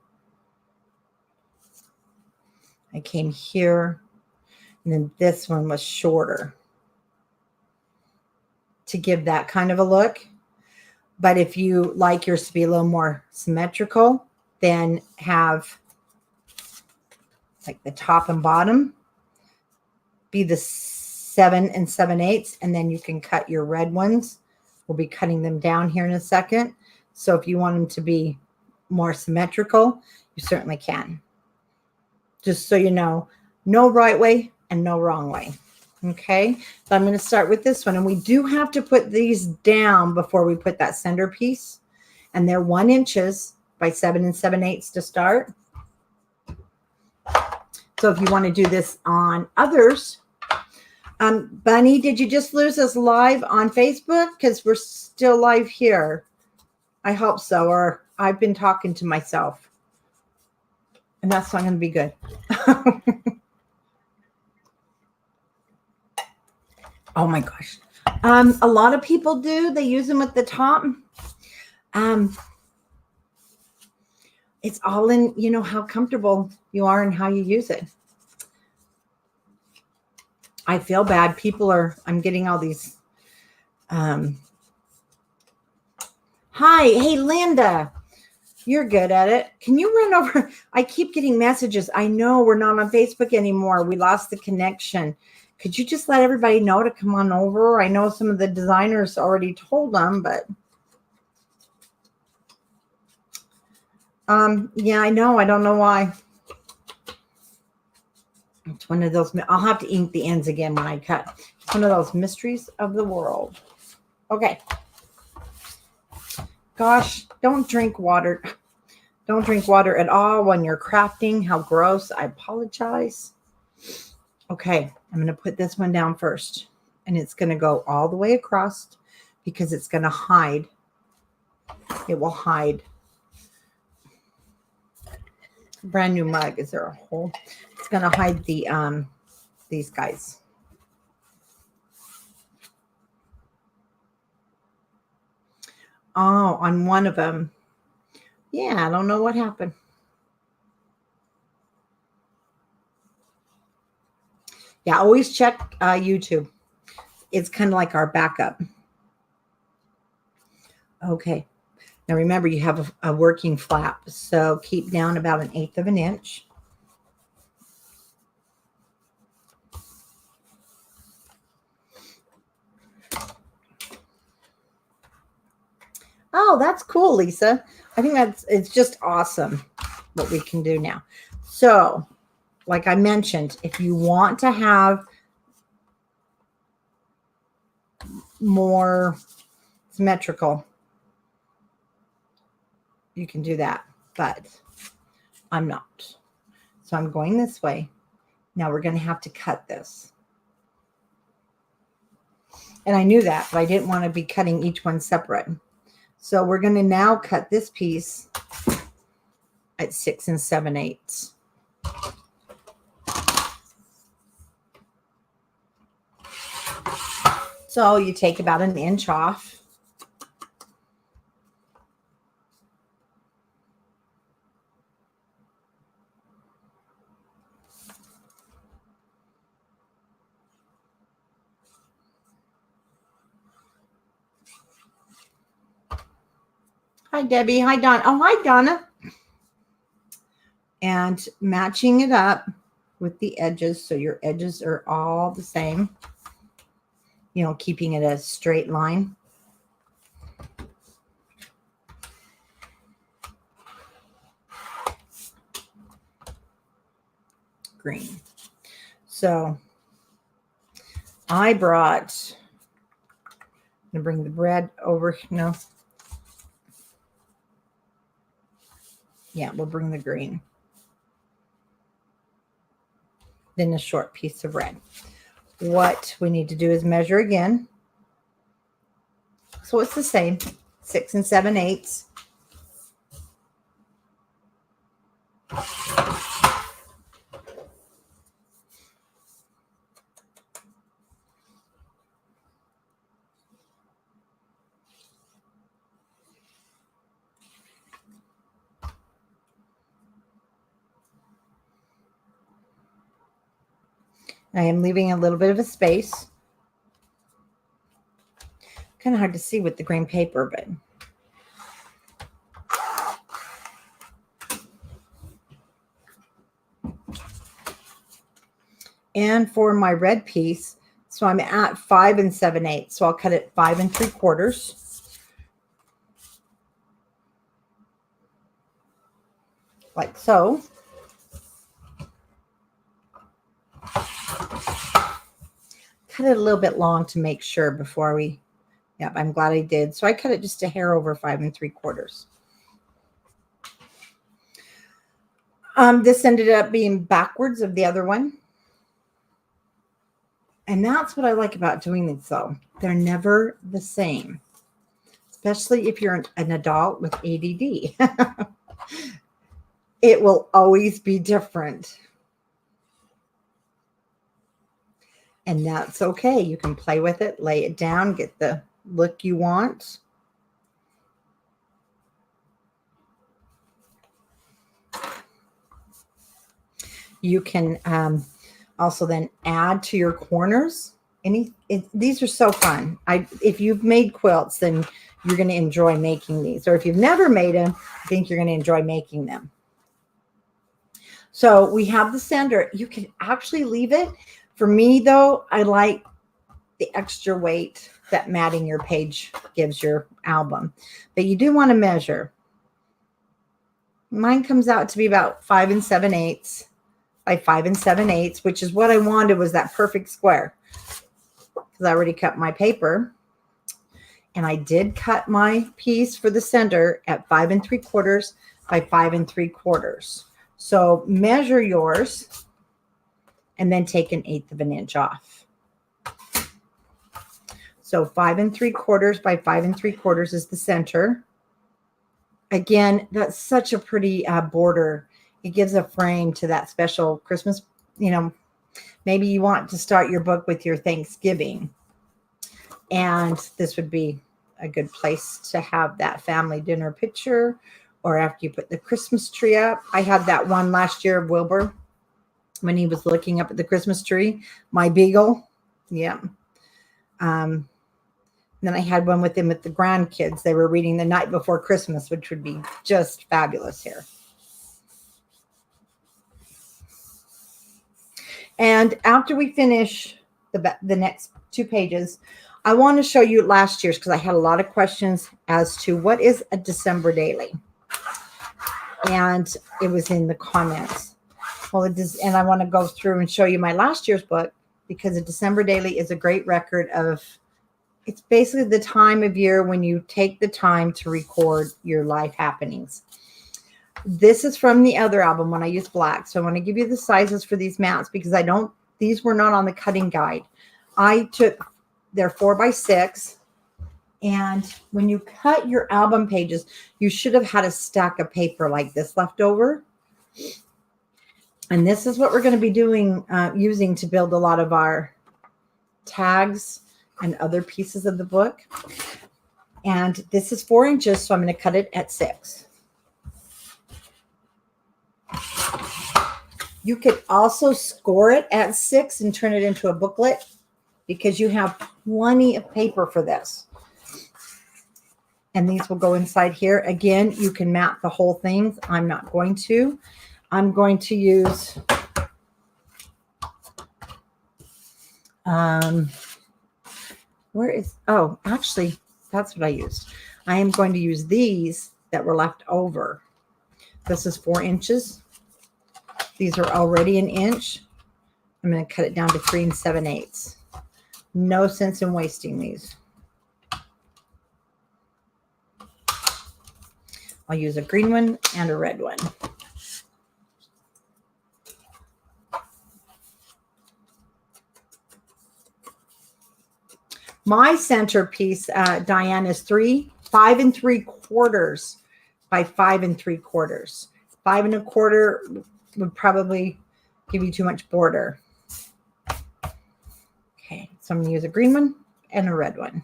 I came here, and then this one was shorter to give that kind of a look. But if you like yours to be a little more symmetrical, then have like the top and bottom be the 7 7/8, and then you can cut your red ones. We'll be cutting them down here in a second. So if you want them to be more symmetrical, you certainly can. Just so you know, no right way and no wrong way. Okay, so I'm going to start with this one. And we do have to put these down before we put that centerpiece. And they're 1 inches by 7 7/8 to start. So if you want to do this on others, Bunny, did you just lose us live on Facebook? Because we're still live here. I hope so, or I've been talking to myself. And that's not going to be good. Oh my gosh. A lot of people do. They use them at the top. It's all in, you know, how comfortable you are and how you use it. I feel bad. I'm getting all these. Hi. Hey, Linda. You're good at it. Can you run over? I keep getting messages. I know we're not on Facebook anymore. We lost the connection. Could you just let everybody know to come on over? I know some of the designers already told them, but yeah, I know. I don't know why. It's one of those. I'll have to ink the ends again when I cut. It's one of those mysteries of the world. Okay. Gosh, don't drink water. Don't drink water at all when you're crafting. How gross. I apologize. Okay, I'm going to put this one down first. And it's going to go all the way across because it's going to hide. It will hide. Brand new mug. Is there a hole? It's going to hide the these guys. Oh, on one of them. Yeah, I don't know what happened. Yeah, always check YouTube. It's kind of like our backup. Okay. Now remember, you have a working flap, so keep down about 1/8 of an inch. Oh, that's cool, Lisa. I think it's just awesome what we can do now. So, like I mentioned, if you want to have more symmetrical, you can do that, but I'm not. So I'm going this way. Now we're going to have to cut this. And I knew that, but I didn't want to be cutting each one separate. So we're going to now cut this piece at 6 7/8. So you take about 1 inch off. Hi, Debbie. Hi, Donna. Oh, hi, Donna. And matching it up with the edges. So your edges are all the same. You know, keeping it a straight line. Green. So I brought, I'm going to bring the bread over. No. Yeah, we'll bring the green. Then a short piece of red. What we need to do is measure again. So it's the same, 6 7/8. I am leaving a little bit of a space. Kind of hard to see with the green paper, but and for my red piece, so I'm at 5 7/8. So I'll cut it 5 3/4, like so. cut it a little bit long to make sure before we, yep, I'm glad I did. So I cut it just a hair over 5 3/4. This ended up being backwards of the other one. And that's what I like about doing these, though. They're never the same, especially if you're an adult with ADD. It will always be different. And that's okay. You can play with it, lay it down, get the look you want. You can also then add to your corners. These are so fun. If you've made quilts, then you're going to enjoy making these. Or if you've never made them, I think you're going to enjoy making them. So we have the center. You can actually leave it. For me, though, I like the extra weight that matting your page gives your album. But you do want to measure. Mine comes out to be about 5 7/8 by 5 7/8, which is what I wanted, was that perfect square. Because I already cut my paper. And I did cut my piece for the center at 5 3/4 by 5 3/4. So measure yours and then take 1/8 of an inch off. So 5 3/4 by 5 3/4 is the center. Again, that's such a pretty border. It gives a frame to that special Christmas, maybe you want to start your book with your Thanksgiving. And this would be a good place to have that family dinner picture, or after you put the Christmas tree up. I had that one last year of Wilbur when he was looking up at the Christmas tree, my beagle. Yeah. Then I had one with him with the grandkids. They were reading The Night Before Christmas, which would be just fabulous here. And after we finish the next 2 pages, I want to show you last year's, because I had a lot of questions as to what is a December daily. And it was in the comments. Well, and I want to go through and show you my last year's book, because a December daily is a great record of, it's basically the time of year when you take the time to record your life happenings. This is from the other album when I used black. So I want to give you the sizes for these mats, because these were not on the cutting guide. They're 4 by 6. And when you cut your album pages, you should have had a stack of paper like this left over. And this is what we're going to be doing, using to build a lot of our tags and other pieces of the book. And this is 4 inches, so I'm going to cut it at 6. You could also score it at 6 and turn it into a booklet, because you have plenty of paper for this. And these will go inside here. Again, you can mat the whole thing. I'm not going to. I'm going to use actually, that's what I used. I am going to use these that were left over. This is 4 inches. These are already 1 inch. I'm going to cut it down to 3 7/8. No sense in wasting these. I'll use a green one and a red one. My centerpiece, Diane, is 5 3/4 by 5 3/4. 5 1/4 would probably give you too much border. Okay, so I'm going to use a green one and a red one.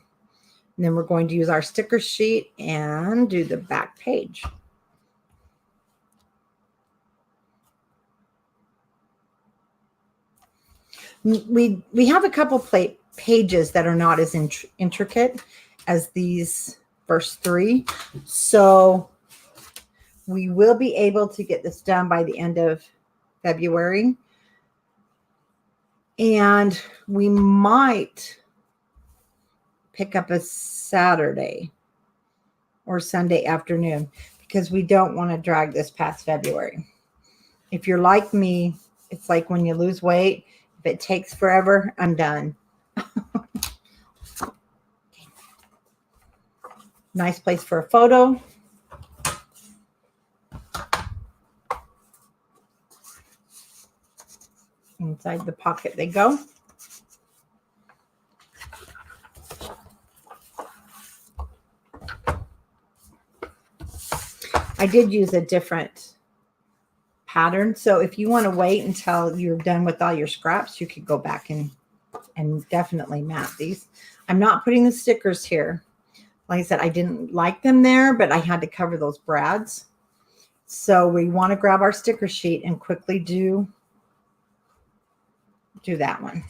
And then we're going to use our sticker sheet and do the back page. We have a couple pages that are not as intricate as these first 3. So we will be able to get this done by the end of February. And we might pick up a Saturday or Sunday afternoon, because we don't want to drag this past February. If you're like me, it's like when you lose weight, if it takes forever, I'm done. Nice place for a photo. Inside the pocket they go. I did use a different pattern. So if you want to wait until you're done with all your scraps, you could go back and definitely mat these. I'm not putting the stickers here. Like I said, I didn't like them there, but I had to cover those brads. So we want to grab our sticker sheet and quickly do that one.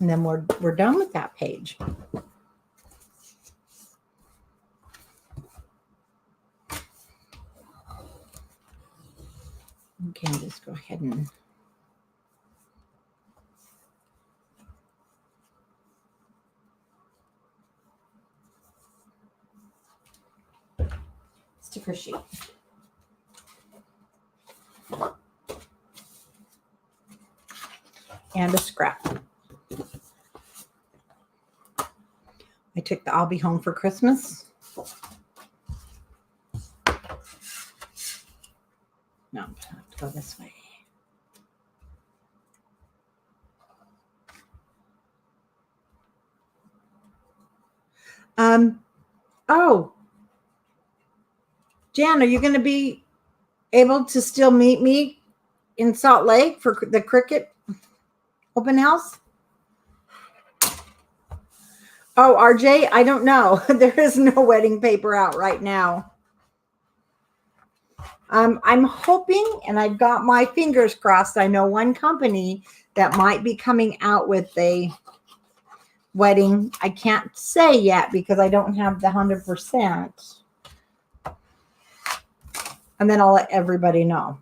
And then we're done with that page. Okay, just go ahead and sticker sheet. And a scrap. I took the I'll be home for Christmas. No, I have to go this way. Oh, Jan, are you going to be able to still meet me in Salt Lake for the Cricket open house? Oh, RJ, I don't know. There is no wedding paper out right now. I'm hoping, and I've got my fingers crossed, I know one company that might be coming out with a wedding. I can't say yet because I don't have the 100%. And then I'll let everybody know.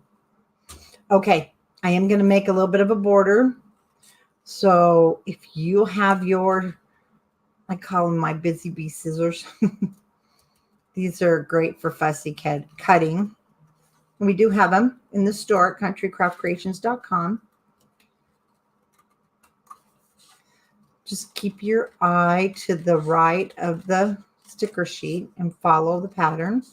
Okay, I am going to make a little bit of a border. So if you have your, I call them my busy bee scissors. These are great for fussy cutting. We do have them in the store at countrycraftcreations.com. Just keep your eye to the right of the sticker sheet and follow the pattern.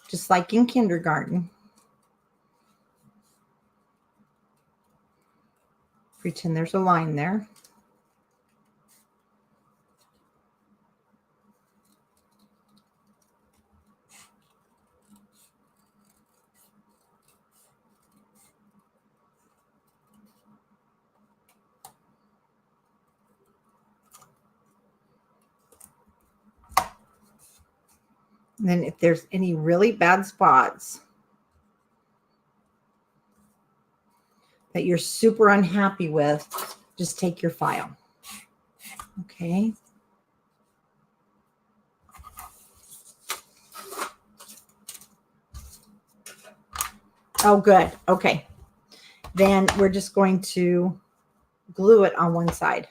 Just like in kindergarten. Pretend there's a line there. And then if there's any really bad spots that you're super unhappy with, just take your file. Okay. Oh, good. Okay. Then we're just going to glue it on one side.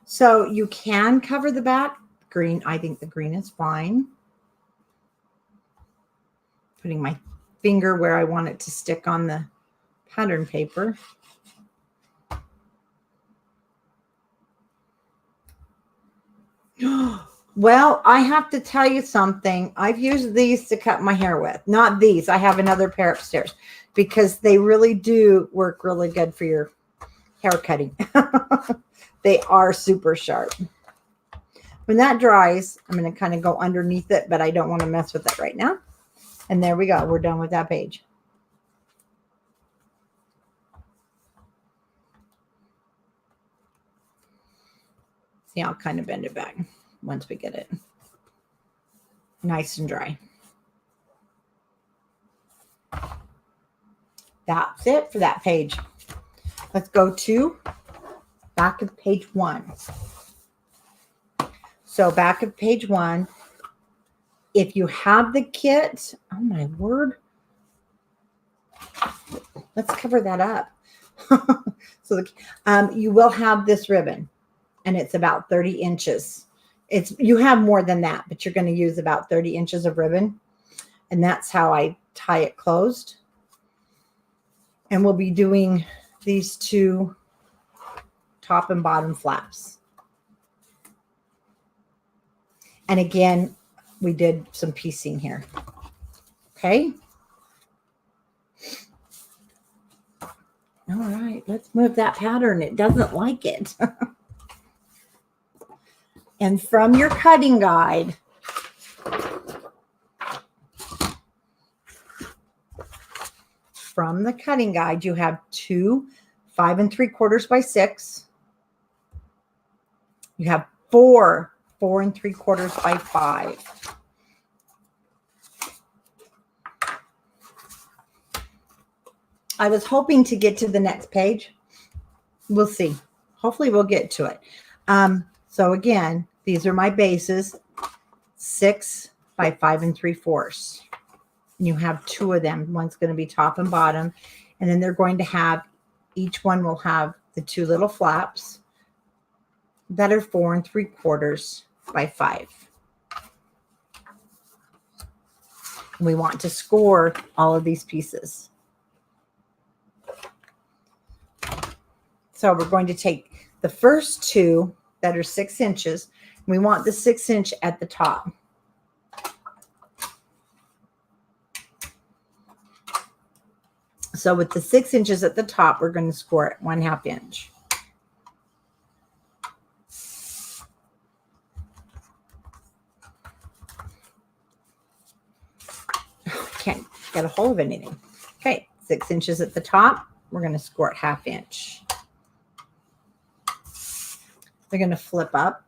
So you can cover the back. Green, I think the green is fine. Putting my finger where I want it to stick on the pattern paper. Well, I have to tell you something. I've used these to cut my hair with. Not these. I have another pair upstairs because they really do work really good for your hair cutting. They are super sharp. When that dries, I'm going to kind of go underneath it, but I don't want to mess with it right now. And there we go. We're done with that page. See, I'll kind of bend it back once we get it nice and dry. That's it for that page. Let's go to back of page 1. So back of page 1, if you have the kit, oh my word, let's cover that up. So you will have this ribbon, and it's about 30 inches. You have more than that, but you're going to use about 30 inches of ribbon. And that's how I tie it closed. And we'll be doing these two top and bottom flaps. And again, we did some piecing here. Okay. All right, let's move that pattern. It doesn't like it. And from your cutting guide, you have two 5 3/4 by 6. You have four 4 3/4 by 5. I was hoping to get to the next page. We'll see. Hopefully we'll get to it. So again, these are my bases, 6 by 5 3/4. And you have two of them. One's going to be top and bottom. And then they're going to have, each one will have the two little flaps that are 4 3/4 by 5. And we want to score all of these pieces. So we're going to take the first two that are 6 inches. We want the 6 inch at the top. So with the 6 inches at the top, we're going to score it 1/2 inch. Can't get a hold of anything. Okay, 6 inches at the top. We're going to score it 1/2 inch. They're going to flip up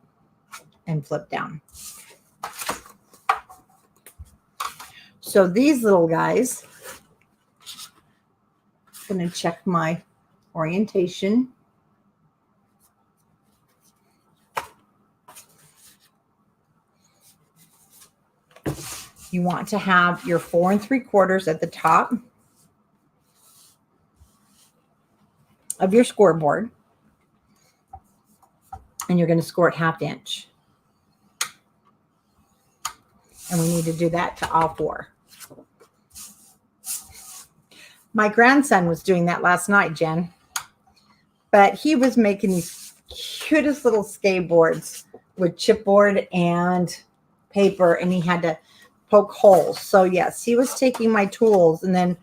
and flip down. So these little guys, I'm going to check my orientation. You want to have your 4 3/4 at the top of your scoreboard. And you're going to score it 1/2 inch. And we need to do that to all 4. My grandson was doing that last night, Jen. But he was making these cutest little skateboards with chipboard and paper, and he had to poke holes. So yes, he was taking my tools, and then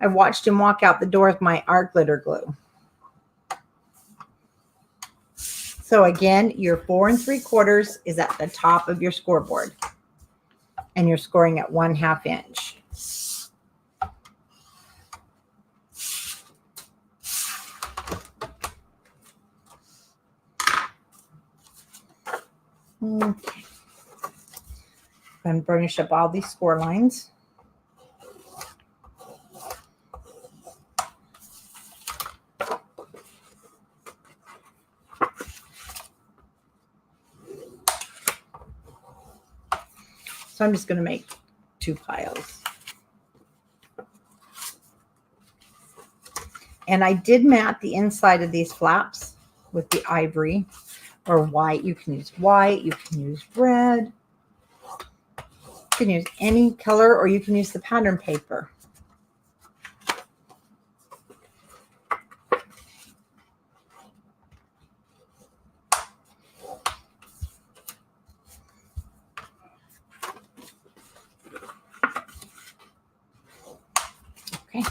I watched him walk out the door with my art glitter glue. So again, your 4 3/4 is at the top of your scoreboard, and you're scoring at 1/2 inch. Okay. I'm going to burnish up all these score lines. So I'm just going to make 2 piles. And I did mat the inside of these flaps with the ivory or white. You can use white, you can use red. You can use any color, or you can use the pattern paper. Okay,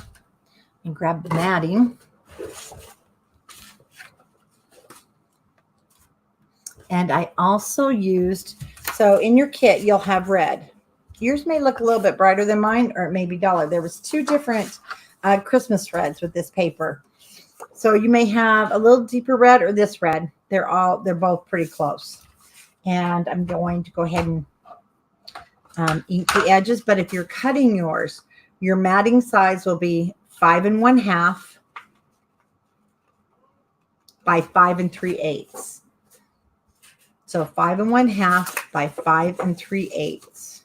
and grab the matting. And I also used, so in your kit, you'll have red. Yours may look a little bit brighter than mine, or it may be duller. There was 2 different Christmas reds with this paper. So you may have a little deeper red or this red. They're both pretty close. And I'm going to go ahead and ink the edges. But if you're cutting yours, your matting size will be 5 1/2 by 5 3/8. So 5 1/2 by 5 3/8.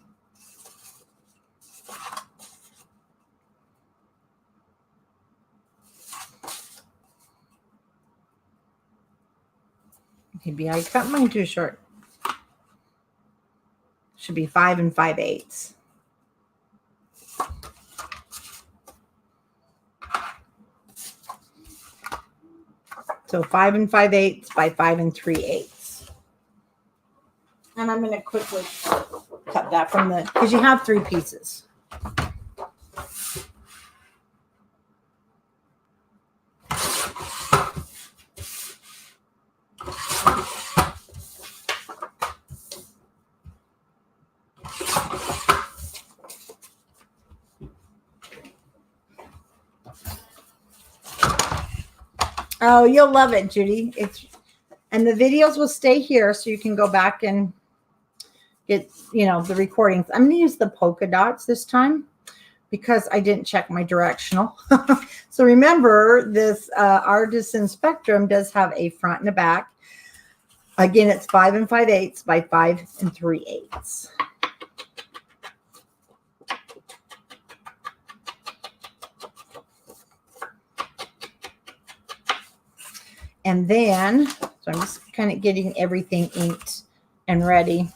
Maybe I cut mine too short. Should be 5 5/8. So 5 5/8 by 5 3/8. And I'm going to quickly cut that from the, because you have 3 pieces. Oh, you'll love it, Judy. And the videos will stay here so you can go back and get, the recordings. I'm going to use the polka dots this time because I didn't check my directional. So remember, this Artisan Spectrum does have a front and a back. Again, it's 5 5/8 by 5 3/8. And then, so I'm just kind of getting everything inked and ready.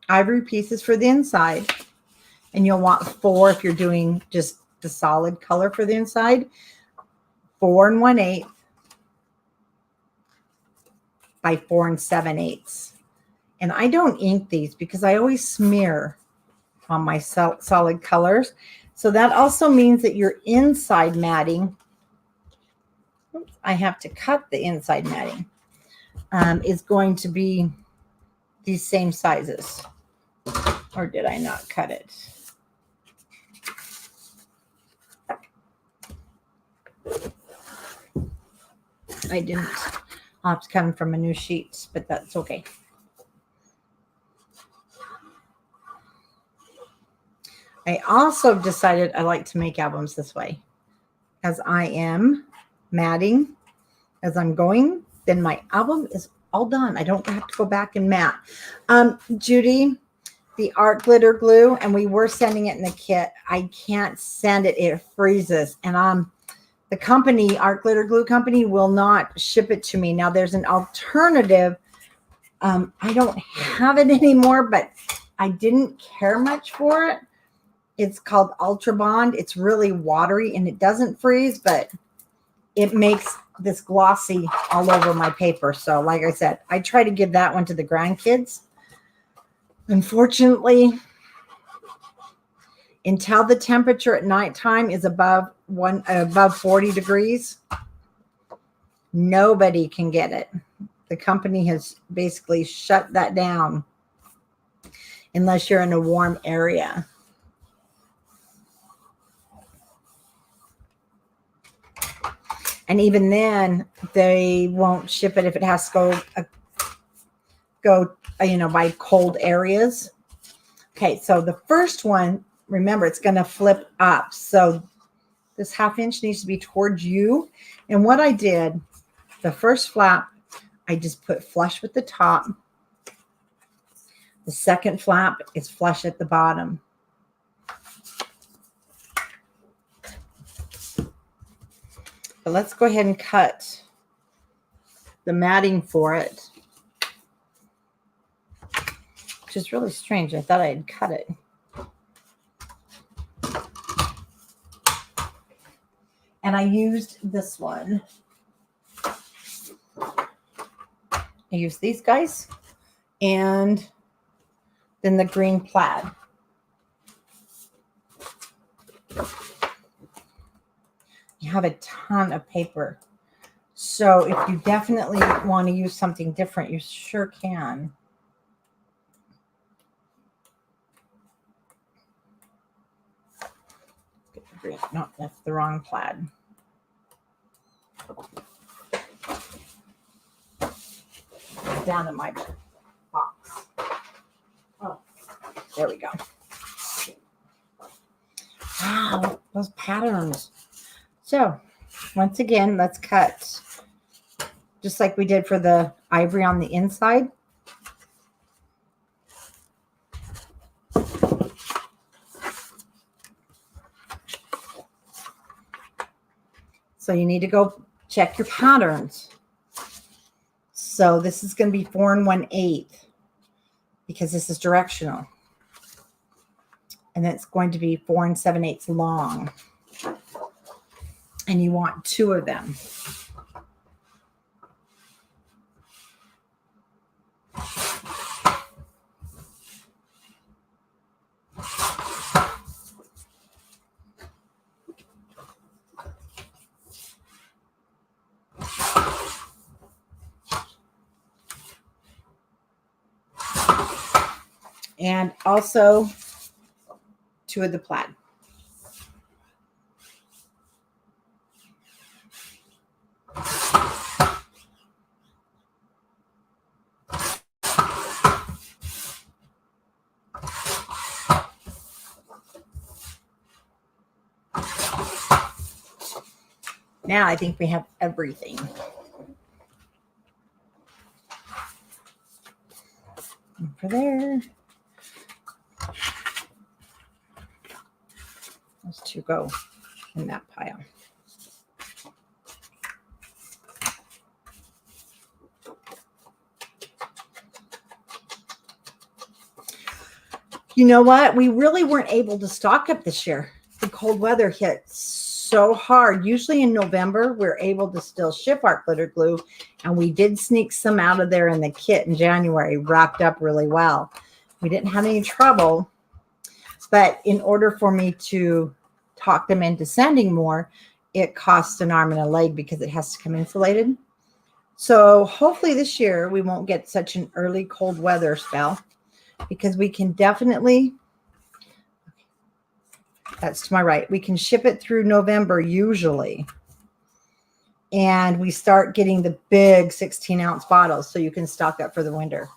Ivory pieces for the inside. And you'll want 4 if you're doing just the solid color for the inside. 4 1/8 by 4 7/8. And I don't ink these because I always smear on my solid colors. So that also means that your inside matting, I have to cut the inside matting, is going to be these same sizes. Or did I not cut it? I didn't. I'll have to cut them from a new sheet, but that's okay. I also decided I like to make albums this way. As I am matting, as I'm going, then my album is all done. I don't have to go back and mat. Judy, the art glitter glue, and we were sending it in the kit. I can't send it. It freezes. And the company, Art Glitter Glue Company, will not ship it to me. Now, there's an alternative. I don't have it anymore, but I didn't care much for it. It's called Ultra Bond. It's really watery and it doesn't freeze, but it makes this glossy all over my paper. So like I said, I try to give that one to the grandkids. Unfortunately, until the temperature at nighttime is above 40 degrees, nobody can get it. The company has basically shut that down unless you're in a warm area. And even then, they won't ship it if it has to go by cold areas. Okay, so the first one, remember, it's going to flip up. So this 1/2 inch needs to be towards you. And what I did, the first flap, I just put flush with the top. The second flap is flush at the bottom. But let's go ahead and cut the matting for it, which is really strange. I thought I had cut it. And I used this one. I used these guys and then the green plaid. You have a ton of paper. So if you definitely want to use something different, you sure can. No, that's the wrong plaid. Down in my box. Oh, there we go. Wow, those patterns. So once again, let's cut just like we did for the ivory on the inside. So you need to go check your patterns. So this is going to be 4 1/8 because this is directional. And then it's going to be 4 7/8 long. And you want 2 of them. And also 2 of the plaid. Now I think we have everything. Over there. Those 2 go in that pile. You know what? We really weren't able to stock up this year. The cold weather hit so hard. Usually in November, we're able to still ship art glitter glue. And we did sneak some out of there in the kit in January, wrapped up really well. We didn't have any trouble. But in order for me to talk them into sending more, it costs an arm and a leg because it has to come insulated. So hopefully this year we won't get such an early cold weather spell, because we can definitely, that's to my right, we can ship it through November usually. And we start getting the big 16-ounce bottles so you can stock up for the winter.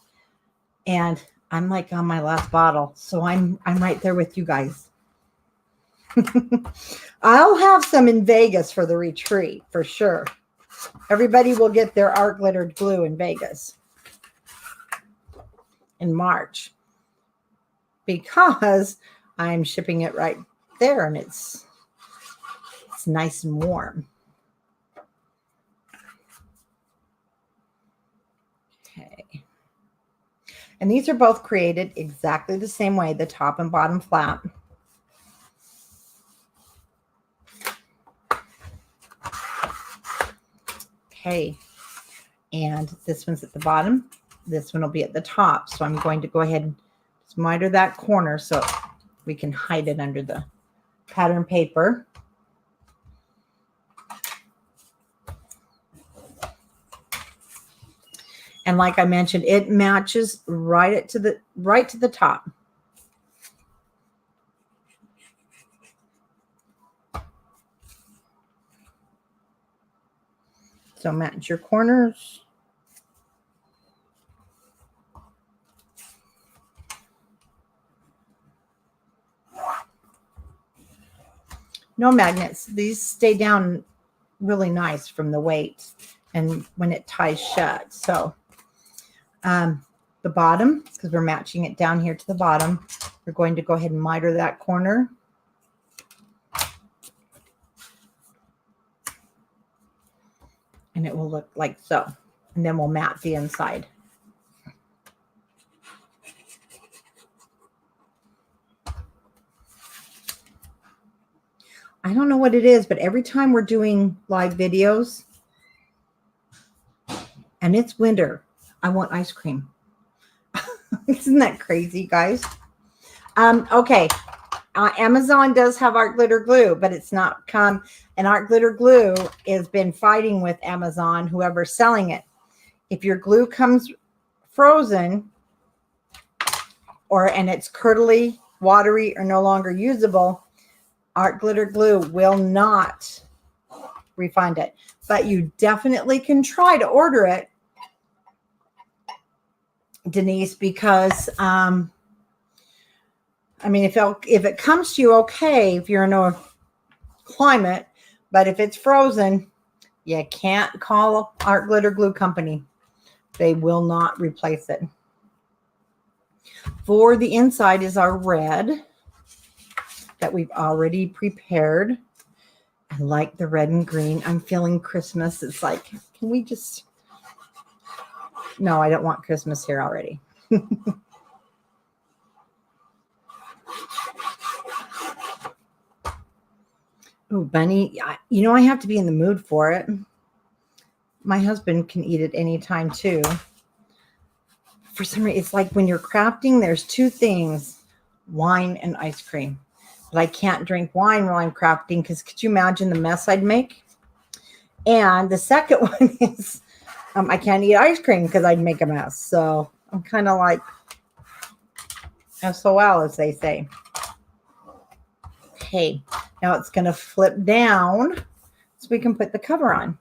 And I'm like on my last bottle, so I'm right there with you guys. I'll have some in Vegas for the retreat for sure. Everybody will get their art glittered glue in Vegas in March, because I'm shipping it right there and it's nice and warm. Okay. And these are both created exactly the same way, the top and bottom flap. Okay. And this one's at the bottom. This one will be at the top. So I'm going to go ahead and just miter that corner so we can hide it under the pattern paper. And like I mentioned, it matches right to the top. So match your corners. No magnets. These stay down really nice from the weight and when it ties shut. So the bottom, because we're matching it down here to the bottom, we're going to go ahead and miter that corner. And it will look like so. And then we'll mat the inside. I don't know what it is, but every time we're doing live videos and it's winter, I want ice cream. Isn't that crazy, guys? Okay. Amazon does have art glitter glue, but it's not come. And art glitter glue has been fighting with Amazon, whoever's selling it. If your glue comes frozen and it's curdly, watery, or no longer usable, art glitter glue will not refund it. But you definitely can try to order it, Denise, because I mean, if it comes to you, okay, if you're in a climate, but if it's frozen, you can't call Art Glitter Glue Company. They will not replace it. For the inside is our red that we've already prepared. I like the red and green. I'm feeling Christmas. It's like, can we just... No, I don't want Christmas here already. Oh, bunny. I have to be in the mood for it. My husband can eat it anytime too. For some reason, it's like when you're crafting, there's two things, wine and ice cream. But I can't drink wine while I'm crafting because could you imagine the mess I'd make? And the second one is I can't eat ice cream because I'd make a mess. So I'm kind of like SOL, as they say. Okay, now it's going to flip down so we can put the cover on.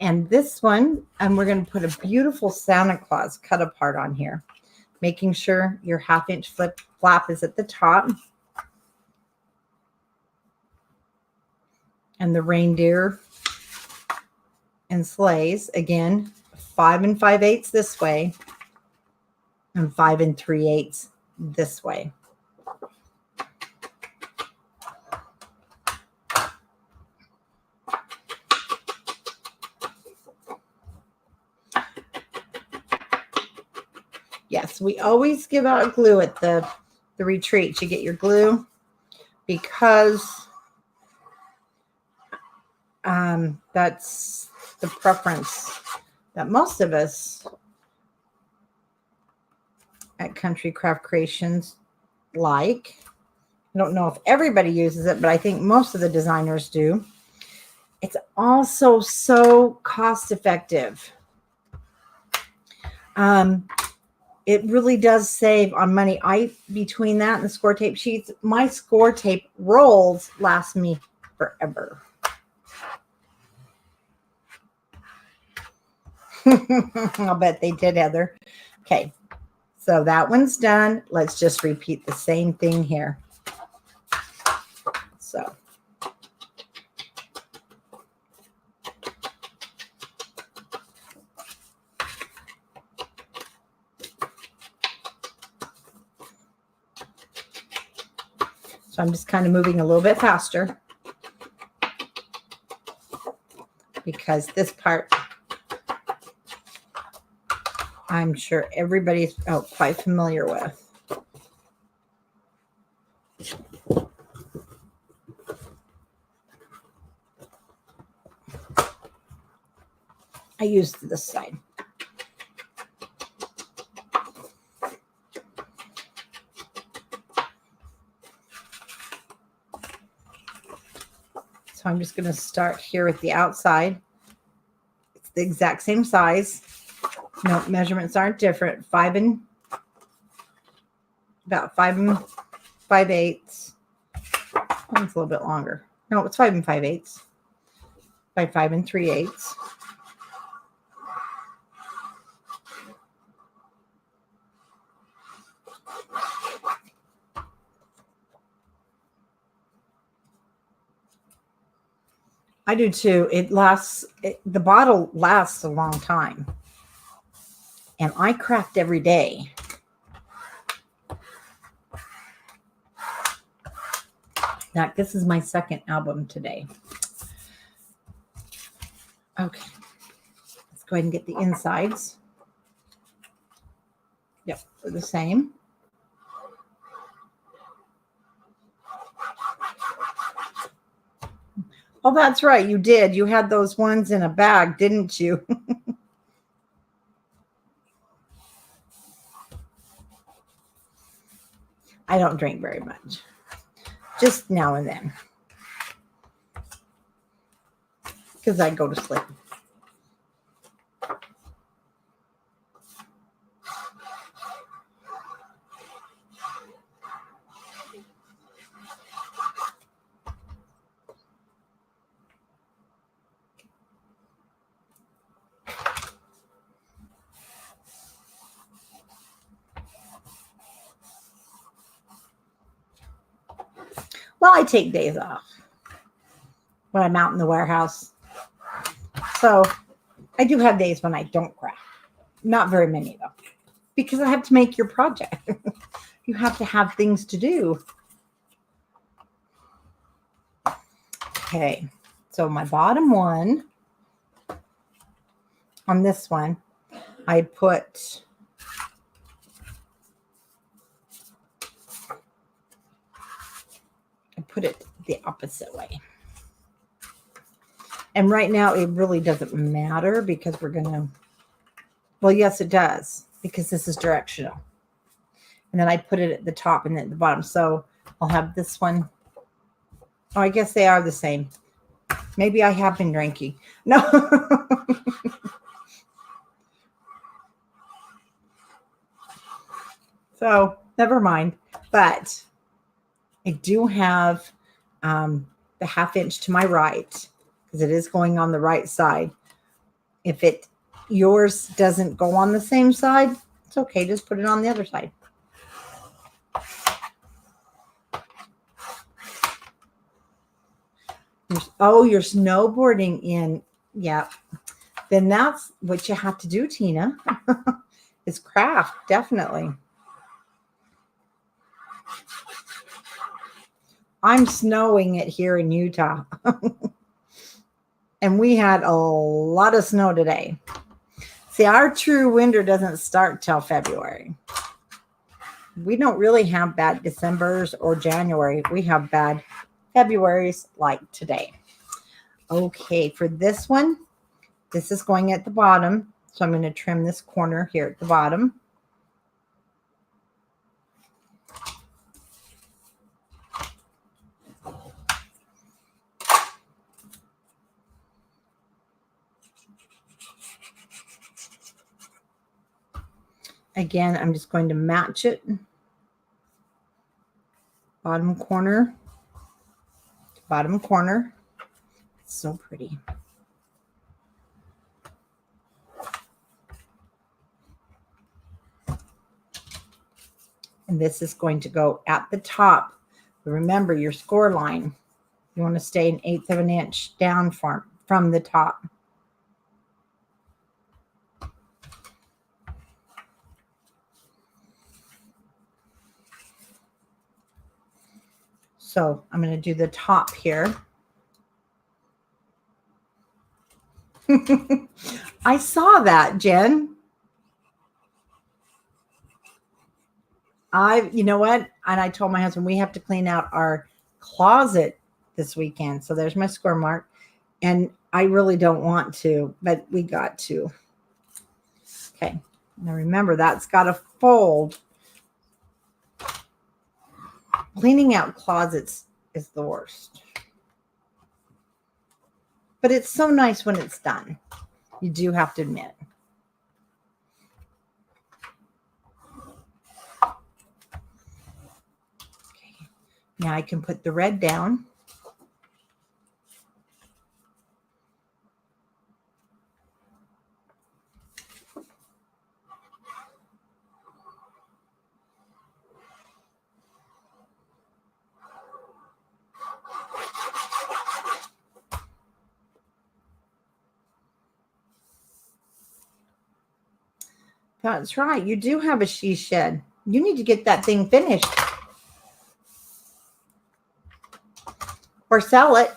And this one, we're going to put a beautiful Santa Claus cut apart on here, making sure your 1/2-inch flap is at the top. And the reindeer and sleighs, again, 5 5/8 this way and 5 3/8 this way. Yes, we always give out glue at the retreat. You get your glue because that's the preference that most of us at Country Craft Creations like. I don't know if everybody uses it, but I think most of the designers do. It's also so cost effective. It really does save on money. Between that and the score tape sheets, my score tape rolls last me forever. I'll bet they did, Heather. Okay, so that one's done. Let's just repeat the same thing here. So I'm just kind of moving a little bit faster because this part I'm sure everybody's quite familiar with. I used this side. So I'm just going to start here with the outside. It's the exact same size. No, measurements aren't different. About 5 5/8. It's a little bit longer. No, it's 5 5/8 by 5 3/8. I do too. The bottle lasts a long time. And I craft every day. Now, this is my second album today. Okay. Let's go ahead and get the insides. Yep, they're the same. Oh, that's right. You did. You had those ones in a bag, didn't you? I don't drink very much. Just now and then. Because I go to sleep. Well, I take days off when I'm out in the warehouse. So I do have days when I don't craft. Not very many, though. Because I have to make your project. You have to have things to do. Okay. So my bottom one, on this one, I put it the opposite way. And right now it really doesn't matter because we're going to, well, yes, it does because this is directional. And then I put it at the top and then at the bottom. So I'll have this one. Oh, I guess they are the same. Maybe I have been drinking. No. So never mind. But I do have the 1/2 inch to my right because it is going on the right side. If yours doesn't go on the same side, it's okay. Just put it on the other side. You're snowboarding in. Yeah. Then that's what you have to do, Tina. Is craft, definitely. I'm snowing it here in Utah. And we had a lot of snow today. See, our true winter doesn't start till February. We don't really have bad Decembers or January. We have bad Februarys like today. Okay, for this one, this is going at the bottom. So I'm going to trim this corner here at the bottom. Again, I'm just going to match it. Bottom corner, bottom corner. It's so pretty. And this is going to go at the top. But remember your score line. You want to stay 1/8 of an inch down from the top. So I'm going to do the top here. I saw that, Jen. You know what? And I told my husband we have to clean out our closet this weekend. So there's my score mark. And I really don't want to, but we got to. Okay. Now remember, that's got to fold. Cleaning out closets is the worst. But it's so nice when it's done. You do have to admit. Okay. Now I can put the red down. That's right. You do have a she shed. You need to get that thing finished. Or sell it.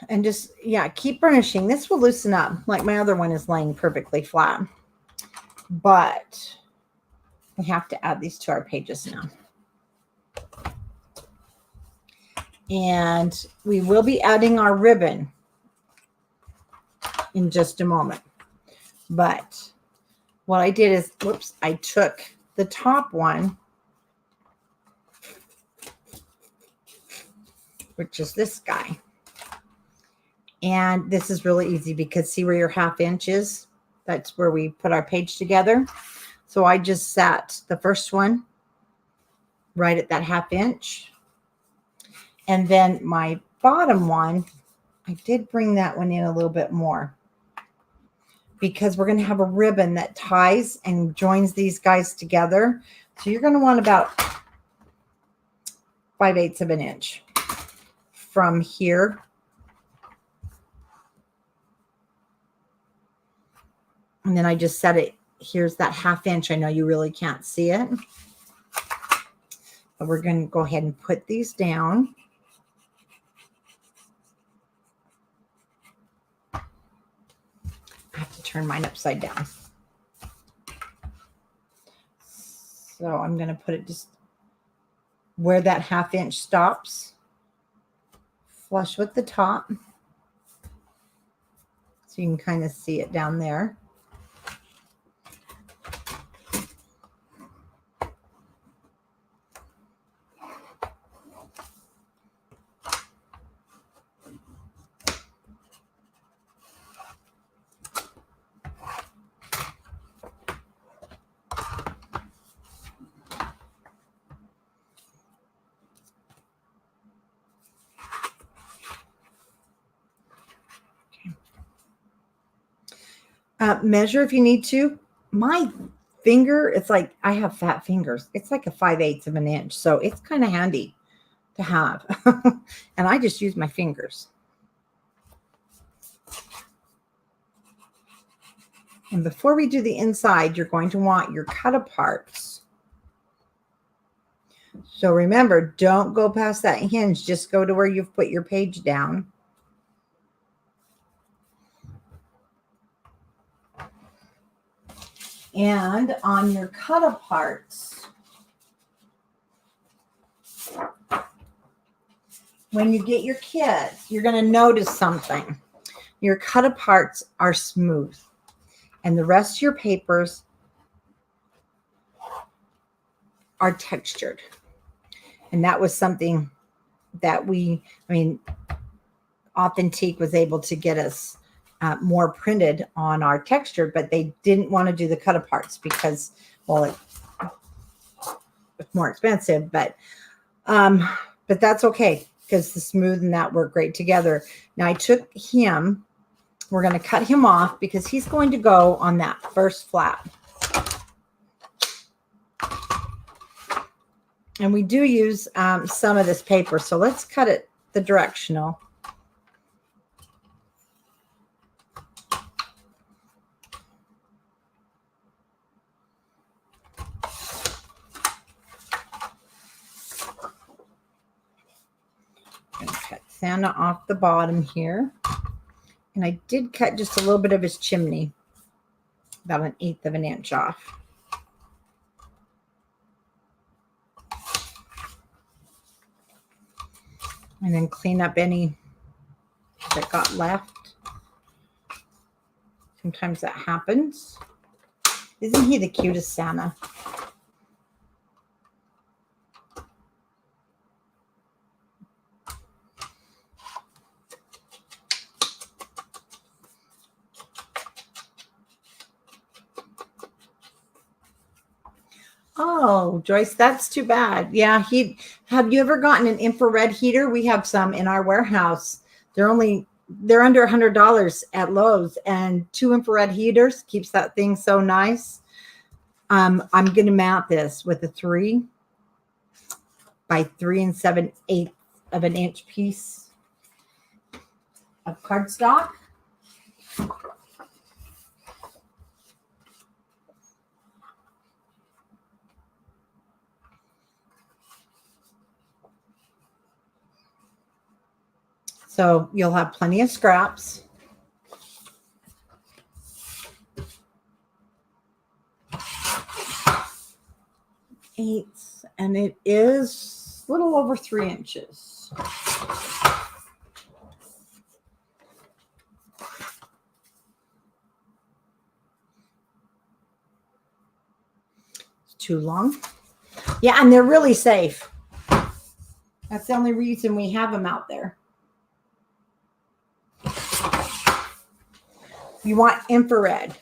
And just, yeah, keep burnishing. This will loosen up. Like my other one is laying perfectly flat. But we have to add these to our pages now. And we will be adding our ribbon in just a moment. But what I did is, whoops, I took the top one, which is this guy. And this is really easy because see where your 1/2 inch is? That's where we put our page together. So I just sat the first one right at that 1/2 inch. And then my bottom one, I did bring that one in a little bit more because we're going to have a ribbon that ties and joins these guys together. So you're going to want about 5/8 of an inch from here. And then I just set it, here's that 1/2 inch. I know you really can't see it. But we're going to go ahead and put these down. turn mine upside down. So I'm going to put it just where that 1/2 inch stops, flush with the top. So you can kind of see it down there. Measure if you need to. My finger, it's like I have fat fingers. It's like a 5/8 of an inch. So it's kind of handy to have. And I just use my fingers. And before we do the inside, you're going to want your cut aparts. So remember, don't go past that hinge. Just go to where you've put your page down. And on your cut aparts, when you get your kits, you're going to notice something. Your cut aparts are smooth, and the rest of your papers are textured. And that was something that Authentique was able to get us more printed on our texture, but they didn't want to do the cut aparts because, well, it's more expensive, but that's okay because the smooth and that work great together. Now I took him, we're going to cut him off because he's going to go on that first flap. And we do use some of this paper, so let's cut it the directional. I'm going to cut Santa off the bottom here. And I did cut just a little bit of his chimney, about 1/8 of an inch off. And then clean up any that got left. Sometimes that happens. Isn't he the cutest Santa? Oh, Joyce, that's too bad. Yeah, have you ever gotten an infrared heater? We have some in our warehouse. They're under $100 at Lowe's, and 2 infrared heaters keeps that thing so nice. I'm going to mount this with a 3 by 3 7/8 of an inch piece of cardstock. So you'll have plenty of scraps. Eighths, and it is a little over 3 inches. It's too long. Yeah, and they're really safe. That's the only reason we have them out there. You want infrared.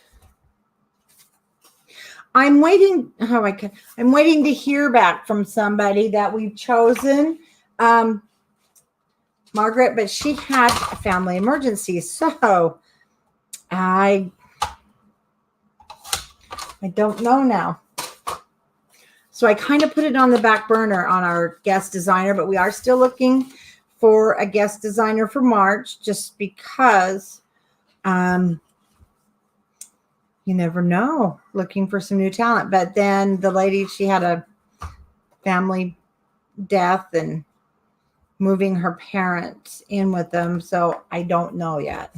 I'm waiting to hear back from somebody that we've chosen, Margaret, but she had a family emergency, so I don't know now. So I kind of put it on the back burner on our guest designer, but we are still looking for a guest designer for March, just because you never know, looking for some new talent. But then the lady, she had a family death and moving her parents in with them. So I don't know yet.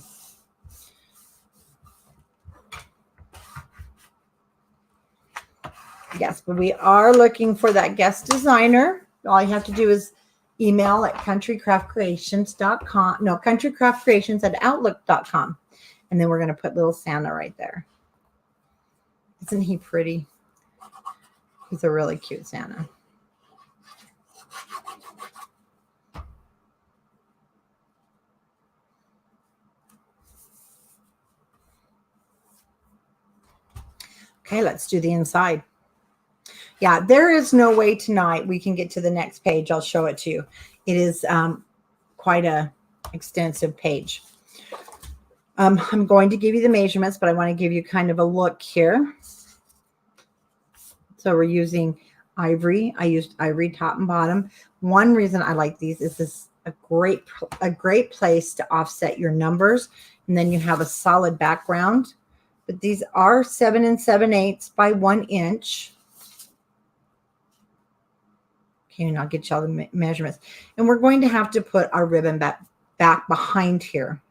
Yes, but we are looking for that guest designer. All you have to do is email at countrycraftcreations.com. No, countrycraftcreations@outlook.com. And then we're going to put little Santa right there. Isn't he pretty? He's a really cute Santa. Okay, let's do the inside. Yeah, there is no way tonight we can get to the next page. I'll show it to you. It is quite a extensive page. I'm going to give you the measurements, but I want to give you kind of a look here. So we're using ivory. I used ivory top and bottom. One reason I like these is this is a great place to offset your numbers, and then you have a solid background. But these are 7 7/8 by 1 inch. Okay, and I'll get you all the measurements. And we're going to have to put our ribbon back behind here.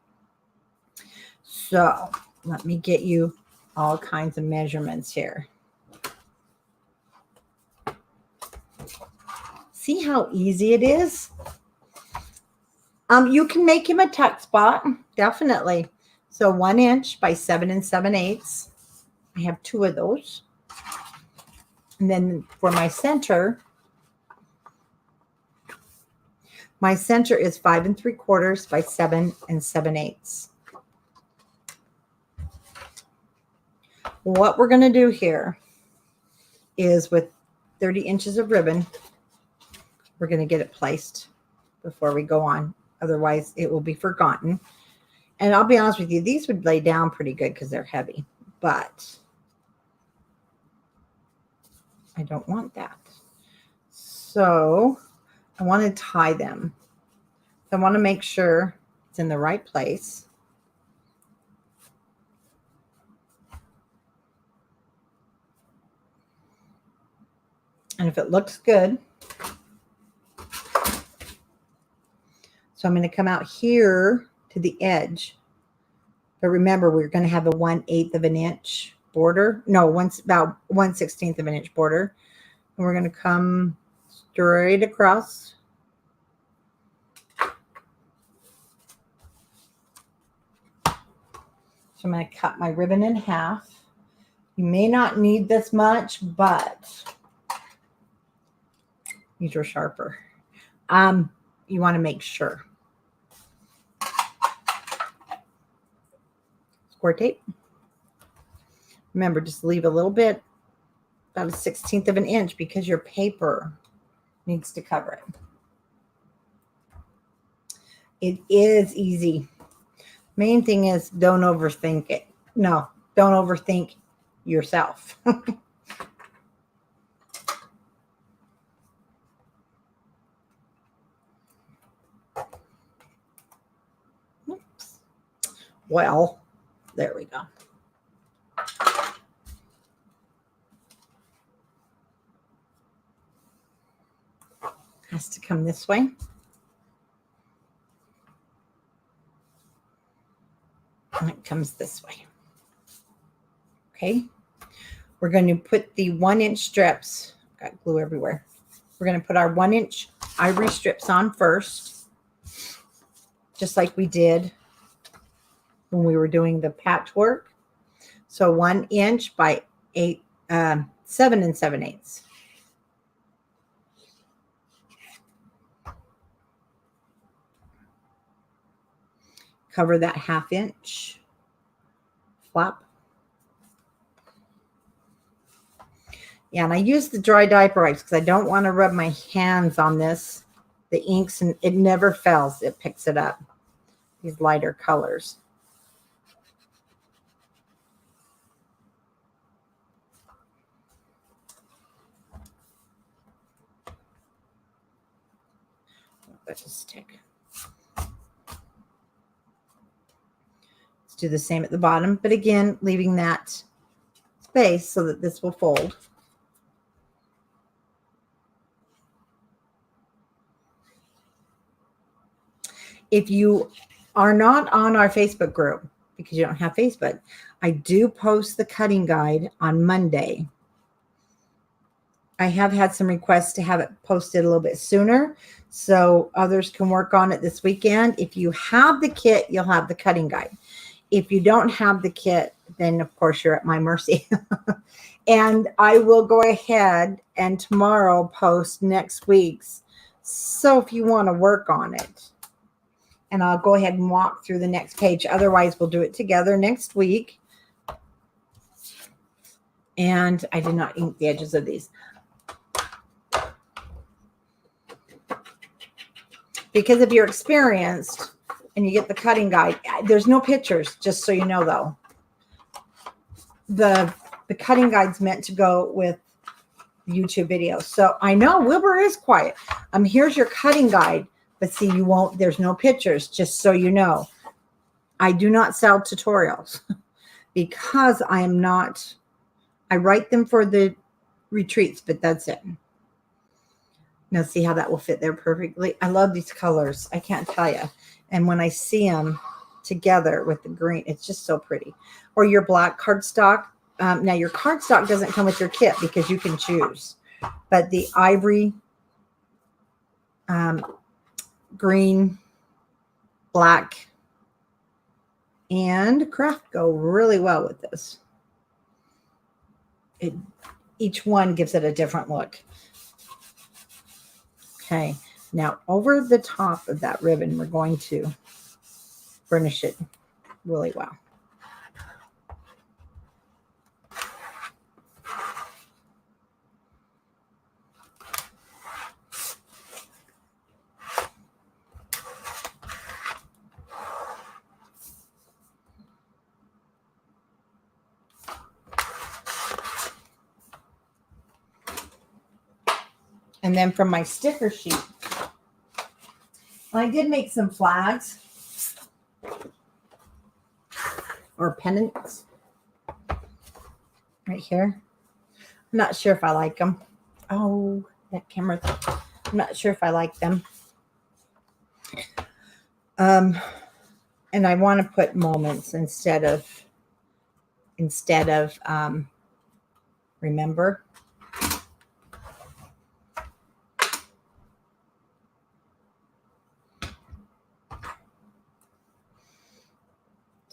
So let me get you all kinds of measurements here. See how easy it is? You can make him a tuck spot, definitely. So 1 inch by 7 7/8. I have 2 of those. And then for my center is 5 3/4 by 7 7/8. What we're going to do here is with 30 inches of ribbon, we're going to get it placed before we go on. Otherwise, it will be forgotten. And I'll be honest with you, these would lay down pretty good because they're heavy. But I don't want that. So I want to tie them. So I want to make sure it's in the right place. And if it looks good, so I'm going to come out here to the edge. But remember, we're going to have a 1/8 of an inch border. No, about 1/16 of an inch border. And we're going to come straight across. So I'm going to cut my ribbon in half. You may not need this much, but these are sharper. You want to make sure. Score tape. Remember, just leave a little bit, about 1/16 of an inch, because your paper needs to cover it. It is easy. Main thing is don't overthink it. No, don't overthink yourself. Oops. Well, there we go. Has to come this way. And it comes this way. Okay. We're going to put the 1 inch strips. Got glue everywhere. We're going to put our 1 inch ivory strips on first, just like we did when we were doing the patchwork. So 1 inch by 7 7/8. Cover that 1/2 inch flap. Yeah, and I use the dry diaper wipes because I don't want to rub my hands on this. The inks, and it never fails. It picks it up. These lighter colors. Let's just stick. Let's do the same at the bottom, but again, leaving that space so that this will fold. If you are not on our Facebook group because you don't have Facebook, I do post the cutting guide on Monday. I have had some requests to have it posted a little bit sooner so others can work on it this weekend. If you have the kit, you'll have the cutting guide. If you don't have the kit, then of course you're at my mercy. And I will go ahead and tomorrow post next week's. So if you want to work on it, and I'll go ahead and walk through the next page. Otherwise, we'll do it together next week. And I did not ink the edges of these. Because if you're experienced and you get the cutting guide, there's no pictures, just so you know, though. The cutting guide's meant to go with YouTube videos. So I know Wilbur is quiet. Here's your cutting guide, but see, you won't, there's no pictures, just so you know. I do not sell tutorials because I write them for the retreats, but that's it. Now see how that will fit there perfectly. I love these colors. I can't tell you. And when I see them together with the green, it's just so pretty. Or your black cardstock. Now your cardstock doesn't come with your kit because you can choose. But the ivory, green, black, and craft go really well with this. Each one gives it a different look. Okay, now over the top of that ribbon, we're going to burnish it really well. And then from my sticker sheet, I did make some flags or pennants right here. I'm not sure if I like them. Oh, that camera. I'm not sure if I like them. And I want to put moments instead of remember.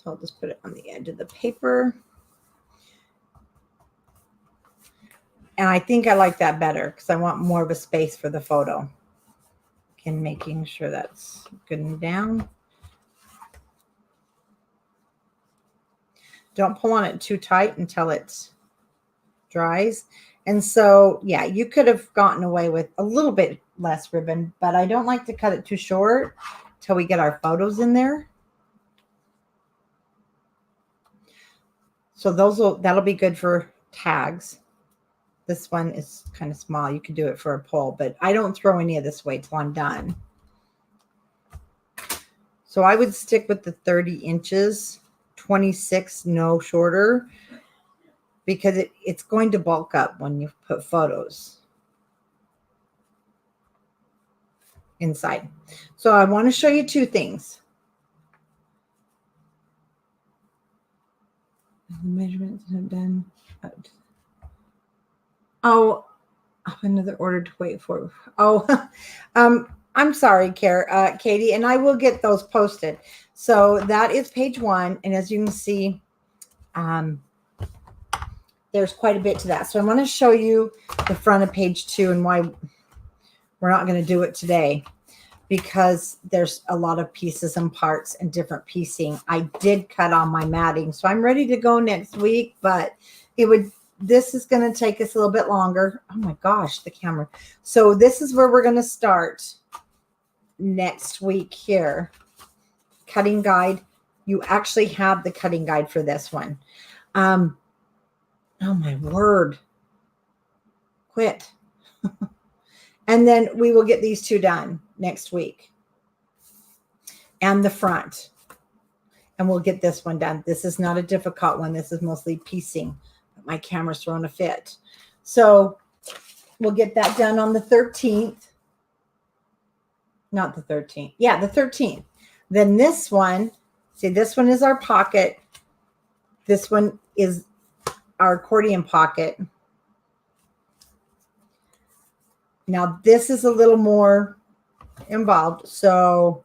So I'll just put it on the edge of the paper. And I think I like that better because I want more of a space for the photo. And making sure that's good and down. Don't pull on it too tight until it dries. And so, yeah, you could have gotten away with a little bit less ribbon, but I don't like to cut it too short till we get our photos in there. So that'll be good for tags. This one is kind of small. You could do it for a poll, but I don't throw any of this away till I'm done. So I would stick with the 30 inches, 26, no shorter, because it's going to bulk up when you put photos inside. So I want to show you two things. The measurements have done. Oh, another order to wait for. Oh, I'm sorry, Katie, and I will get those posted. So that is page 1, and as you can see, there's quite a bit to that. So I want to show you the front of page 2 and why we're not going to do it today, because there's a lot of pieces and parts and different piecing. I did cut on my matting, so I'm ready to go next week, but this is going to take us a little bit longer. Oh my gosh, the camera. So this is where we're going to start next week here. Cutting guide. You actually have the cutting guide for this one. Oh my word. Quit. And then we will get these two done next week. And the front. And we'll get this one done. This is not a difficult one. This is mostly piecing. My camera's throwing a fit. So we'll get that done on the 13th. Not the 13th. Yeah, the 13th. Then this one, see, this one is our pocket. This one is our accordion pocket. Now this is a little more involved, so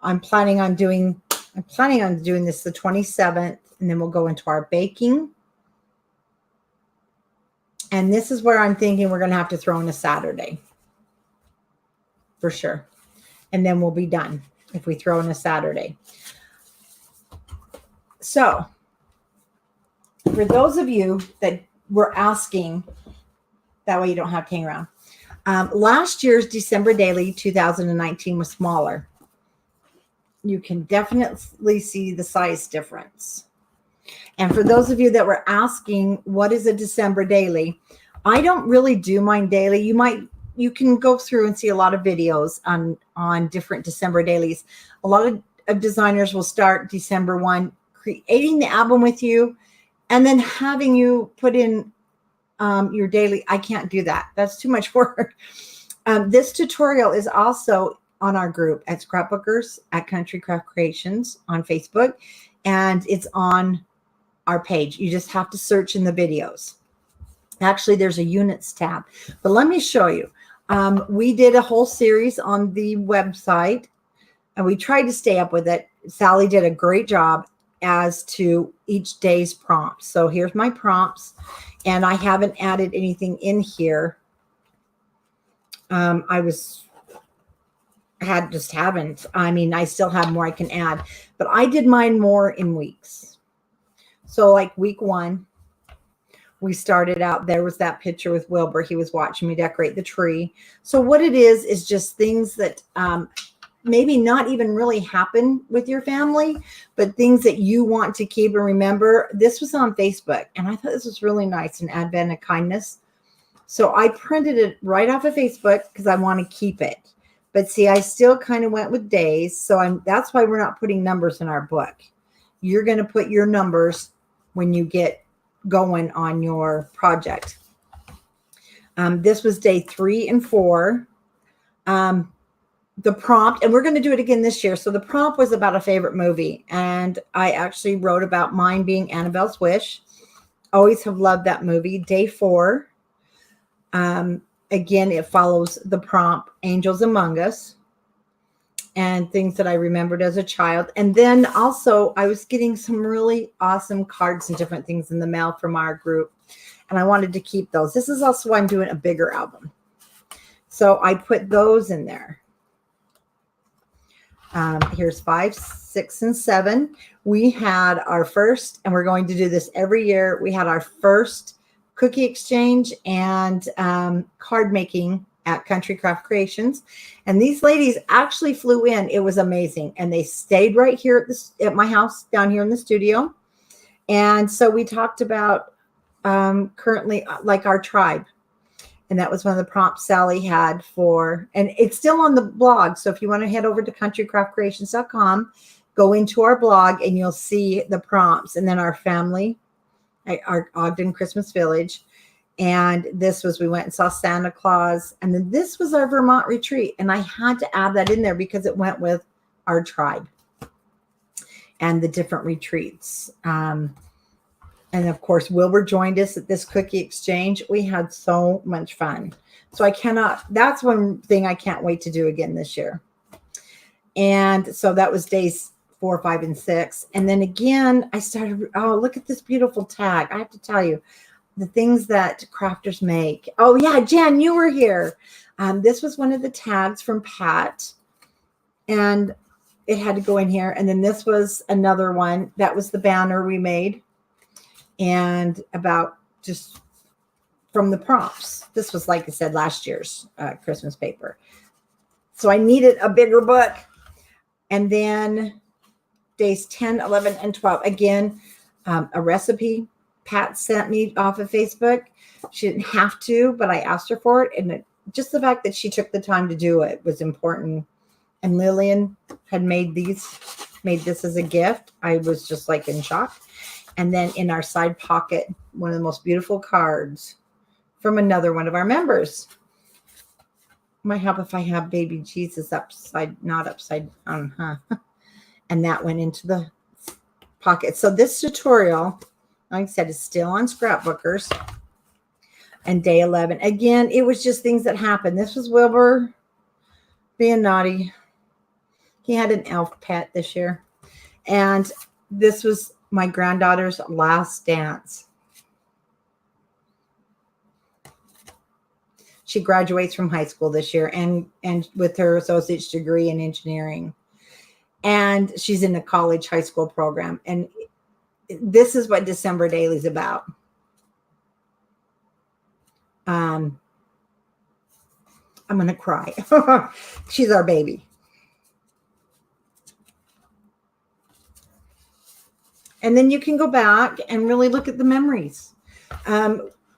I'm planning on doing this the 27th, and then we'll go into our baking. And this is where I'm thinking we're going to have to throw in a Saturday for sure. And then we'll be done if we throw in a Saturday. So for those of you that were asking, that way you don't have to hang around. Last year's December Daily 2019 was smaller. You can definitely see the size difference. And for those of you that were asking, what is a December Daily? I don't really do mine daily. You can go through and see a lot of videos on different December dailies. A lot of designers will start December 1, creating the album with you, and then having you put in your daily. I can't do that. That's too much work. This tutorial is also on our group at Scrapbookers at Country Craft Creations on Facebook, and it's on our page. You just have to search in the videos. Actually, there's a units tab, but let me show you. We did a whole series on the website, and we tried to stay up with it. Sally did a great job as to each day's prompts. So here's my prompts, and I haven't added anything in here. I mean, I still have more I can add, but I did mine more in weeks. So like week 1, we started out, there was that picture with Wilbur. He was watching me decorate the tree. So what it is just things that maybe not even really happen with your family, but things that you want to keep and remember. This was on Facebook, and I thought this was really nice, an Advent of Kindness. So I printed it right off of Facebook because I want to keep it. But see, I still kind of went with days. So that's why we're not putting numbers in our book. You're going to put your numbers when you get going on your project. This was day 3 and 4. The prompt, and we're going to do it again this year. So the prompt was about a favorite movie, and I actually wrote about mine being Annabelle's Wish. Always have loved that movie. Day 4. Again, it follows the prompt, Angels Among Us, and things that I remembered as a child. And then also I was getting some really awesome cards and different things in the mail from our group, and I wanted to keep those. This is also why I'm doing a bigger album. So I put those in there. Here's 5, 6, and 7. We had our first, and we're going to do this every year. We had our first cookie exchange and card making at Country Craft Creations. And these ladies actually flew in. It was amazing. And they stayed right here at my house down here in the studio. And so we talked about currently like our tribe. And that was one of the prompts Sally had for, and it's still on the blog. So if you want to head over to countrycraftcreations.com, go into our blog and you'll see the prompts. And then our family, our Ogden Christmas Village. And this was, we went and saw Santa Claus. And then this was our Vermont retreat. And I had to add that in there because it went with our tribe and the different retreats. And of course, Wilbur joined us at this cookie exchange. We had so much fun. So that's one thing I can't wait to do again this year. And so that was days 4, 5, and 6. And then again, I started, oh, look at this beautiful tag. I have to tell you, the things that crafters make. Oh yeah, Jen, you were here. This was one of the tags from Pat. And it had to go in here. And then this was another one. That was the banner we made. And about just from the prompts. This was, like I said, last year's Christmas paper. So I needed a bigger book. And then days 10, 11, and 12. Again, a recipe Pat sent me off of Facebook. She didn't have to, but I asked her for it. And just the fact that she took the time to do it was important. And Lillian had made this as a gift. I was just like in shock. And then in our side pocket, one of the most beautiful cards from another one of our members. Might help if I have baby Jesus not upside down, huh? And that went into the pocket. So this tutorial, like I said, is still on Scrapbookers. and day 11. Again, it was just things that happened. This was Wilbur being naughty. He had an elf pet this year. And this was my granddaughter's last dance. She graduates from high school this year and with her associate's degree in engineering. And she's in the college high school program. And this is what December Daily is about. I'm going to cry. She's our baby. And then you can go back and really look at the memories.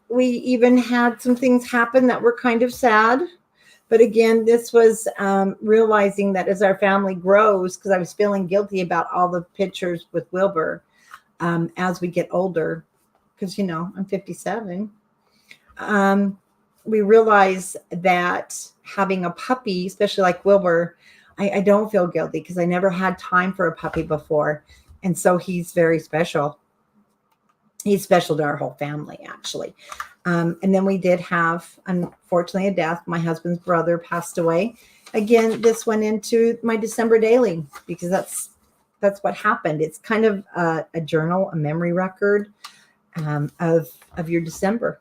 We even had some things happen that were kind of sad. But again, this was realizing that as our family grows, because I was feeling guilty about all the pictures with Wilbur as we get older, because, I'm 57. We realize that having a puppy, especially like Wilbur, I don't feel guilty because I never had time for a puppy before. And so he's very special. He's special to our whole family, actually. And then we did have, unfortunately, a death. My husband's brother passed away. Again, this went into my December Daily because that's what happened. It's kind of a journal, a memory record of your December.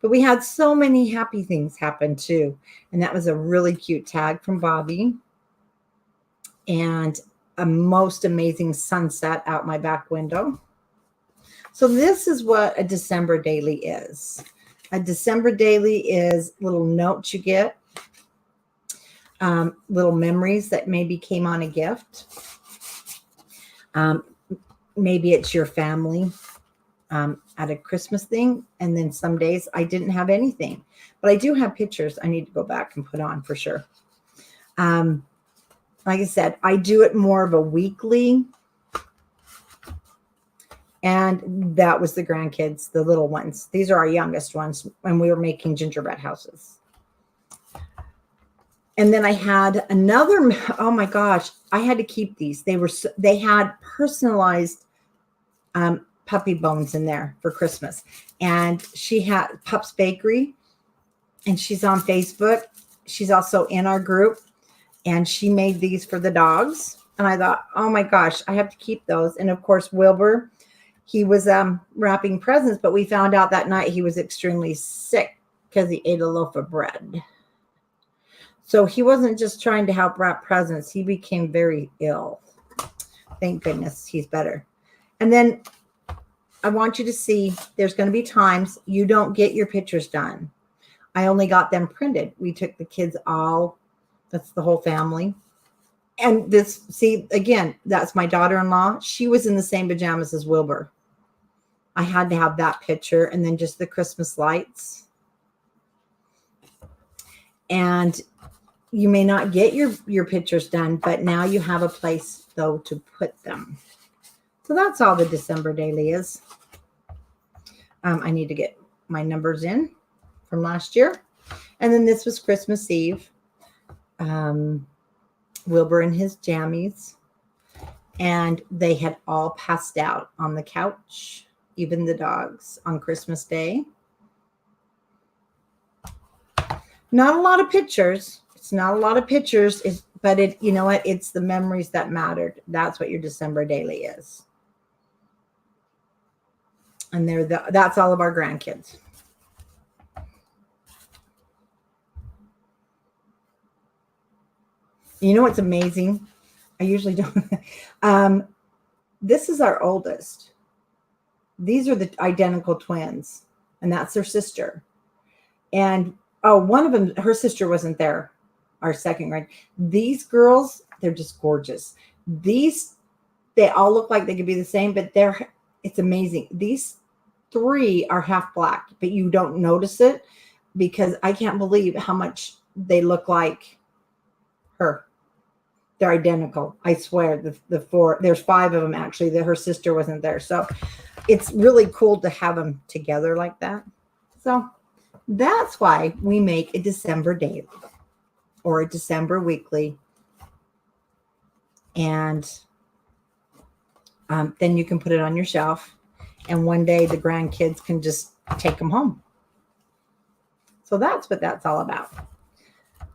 But we had so many happy things happen too. And that was a really cute tag from Bobby. And a most amazing sunset out my back window. So this is what a December Daily is. A December Daily is little notes you get, little memories that maybe came on a gift. Maybe it's your family at a Christmas thing. And then some days I didn't have anything. But I do have pictures I need to go back and put on for sure. Like I said, I do it more of a weekly. And that was the grandkids, the little ones. These are our youngest ones when we were making gingerbread houses. And then I had another, oh my gosh, I had to keep these. They had personalized puppy bones in there for Christmas. And she had Pup's Bakery, and she's on Facebook. She's also in our group. And she made these for the dogs. And I thought, oh my gosh, I have to keep those. And of course, Wilbur, he was wrapping presents, but we found out that night he was extremely sick because he ate a loaf of bread. So he wasn't just trying to help wrap presents. He became very ill. Thank goodness he's better. And then I want you to see there's going to be times you don't get your pictures done. I only got them printed. We took the kids all. That's the whole family. And this, see, again, that's my daughter-in-law. She was in the same pajamas as Wilbur. I had to have that picture and then just the Christmas lights. And you may not get your pictures done, but now you have a place, though, to put them. So that's all the December Daily is. I need to get my numbers in from last year. And then this was Christmas Eve. Wilbur and his jammies, and they had all passed out on the couch, even the dogs, on Christmas Day. Not a lot of pictures. It's not a lot of pictures, but you know what? It's the memories that mattered. That's what your December Daily is. And that's all of our grandkids. You know what's amazing? I usually don't. This is our oldest. These are the identical twins, and that's their sister. And one of them, her sister wasn't there, our second grade. These girls, they're just gorgeous. They all look like they could be the same, but it's amazing. These three are half black, but you don't notice it because I can't believe how much they look like her. They're identical. I swear the four, there's five of them actually, that her sister wasn't there. So it's really cool to have them together like that. So that's why we make a December Daily or a December Weekly. And then you can put it on your shelf. And one day the grandkids can just take them home. So that's what that's all about.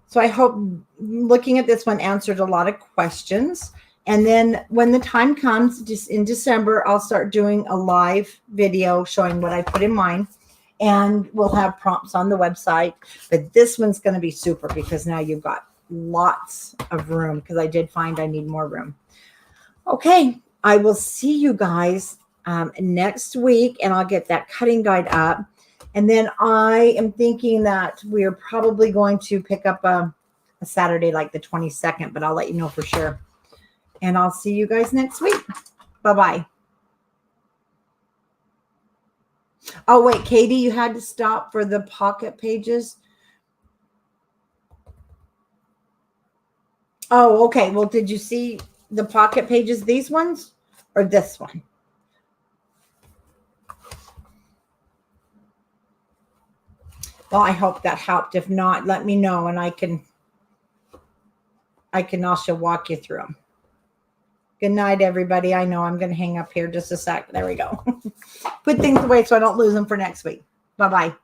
So I hope looking at this one answered a lot of questions. And then when the time comes, just in December, I'll start doing a live video showing what I put in mine. And we'll have prompts on the website. But this one's going to be super because now you've got lots of room, because I did find I need more room. Okay, I will see you guys next week, and I'll get that cutting guide up. And then I am thinking that we're probably going to pick up a Saturday like the 22nd, but I'll let you know for sure. And I'll see you guys next week. Bye-bye. Oh, wait, Katie, you had to stop for the pocket pages. Oh, okay. Well, did you see the pocket pages, these ones or this one? Well, I hope that helped. If not, let me know and I can also walk you through them. Good night, everybody. I know I'm going to hang up here just a sec. There we go. Put things away so I don't lose them for next week. Bye-bye.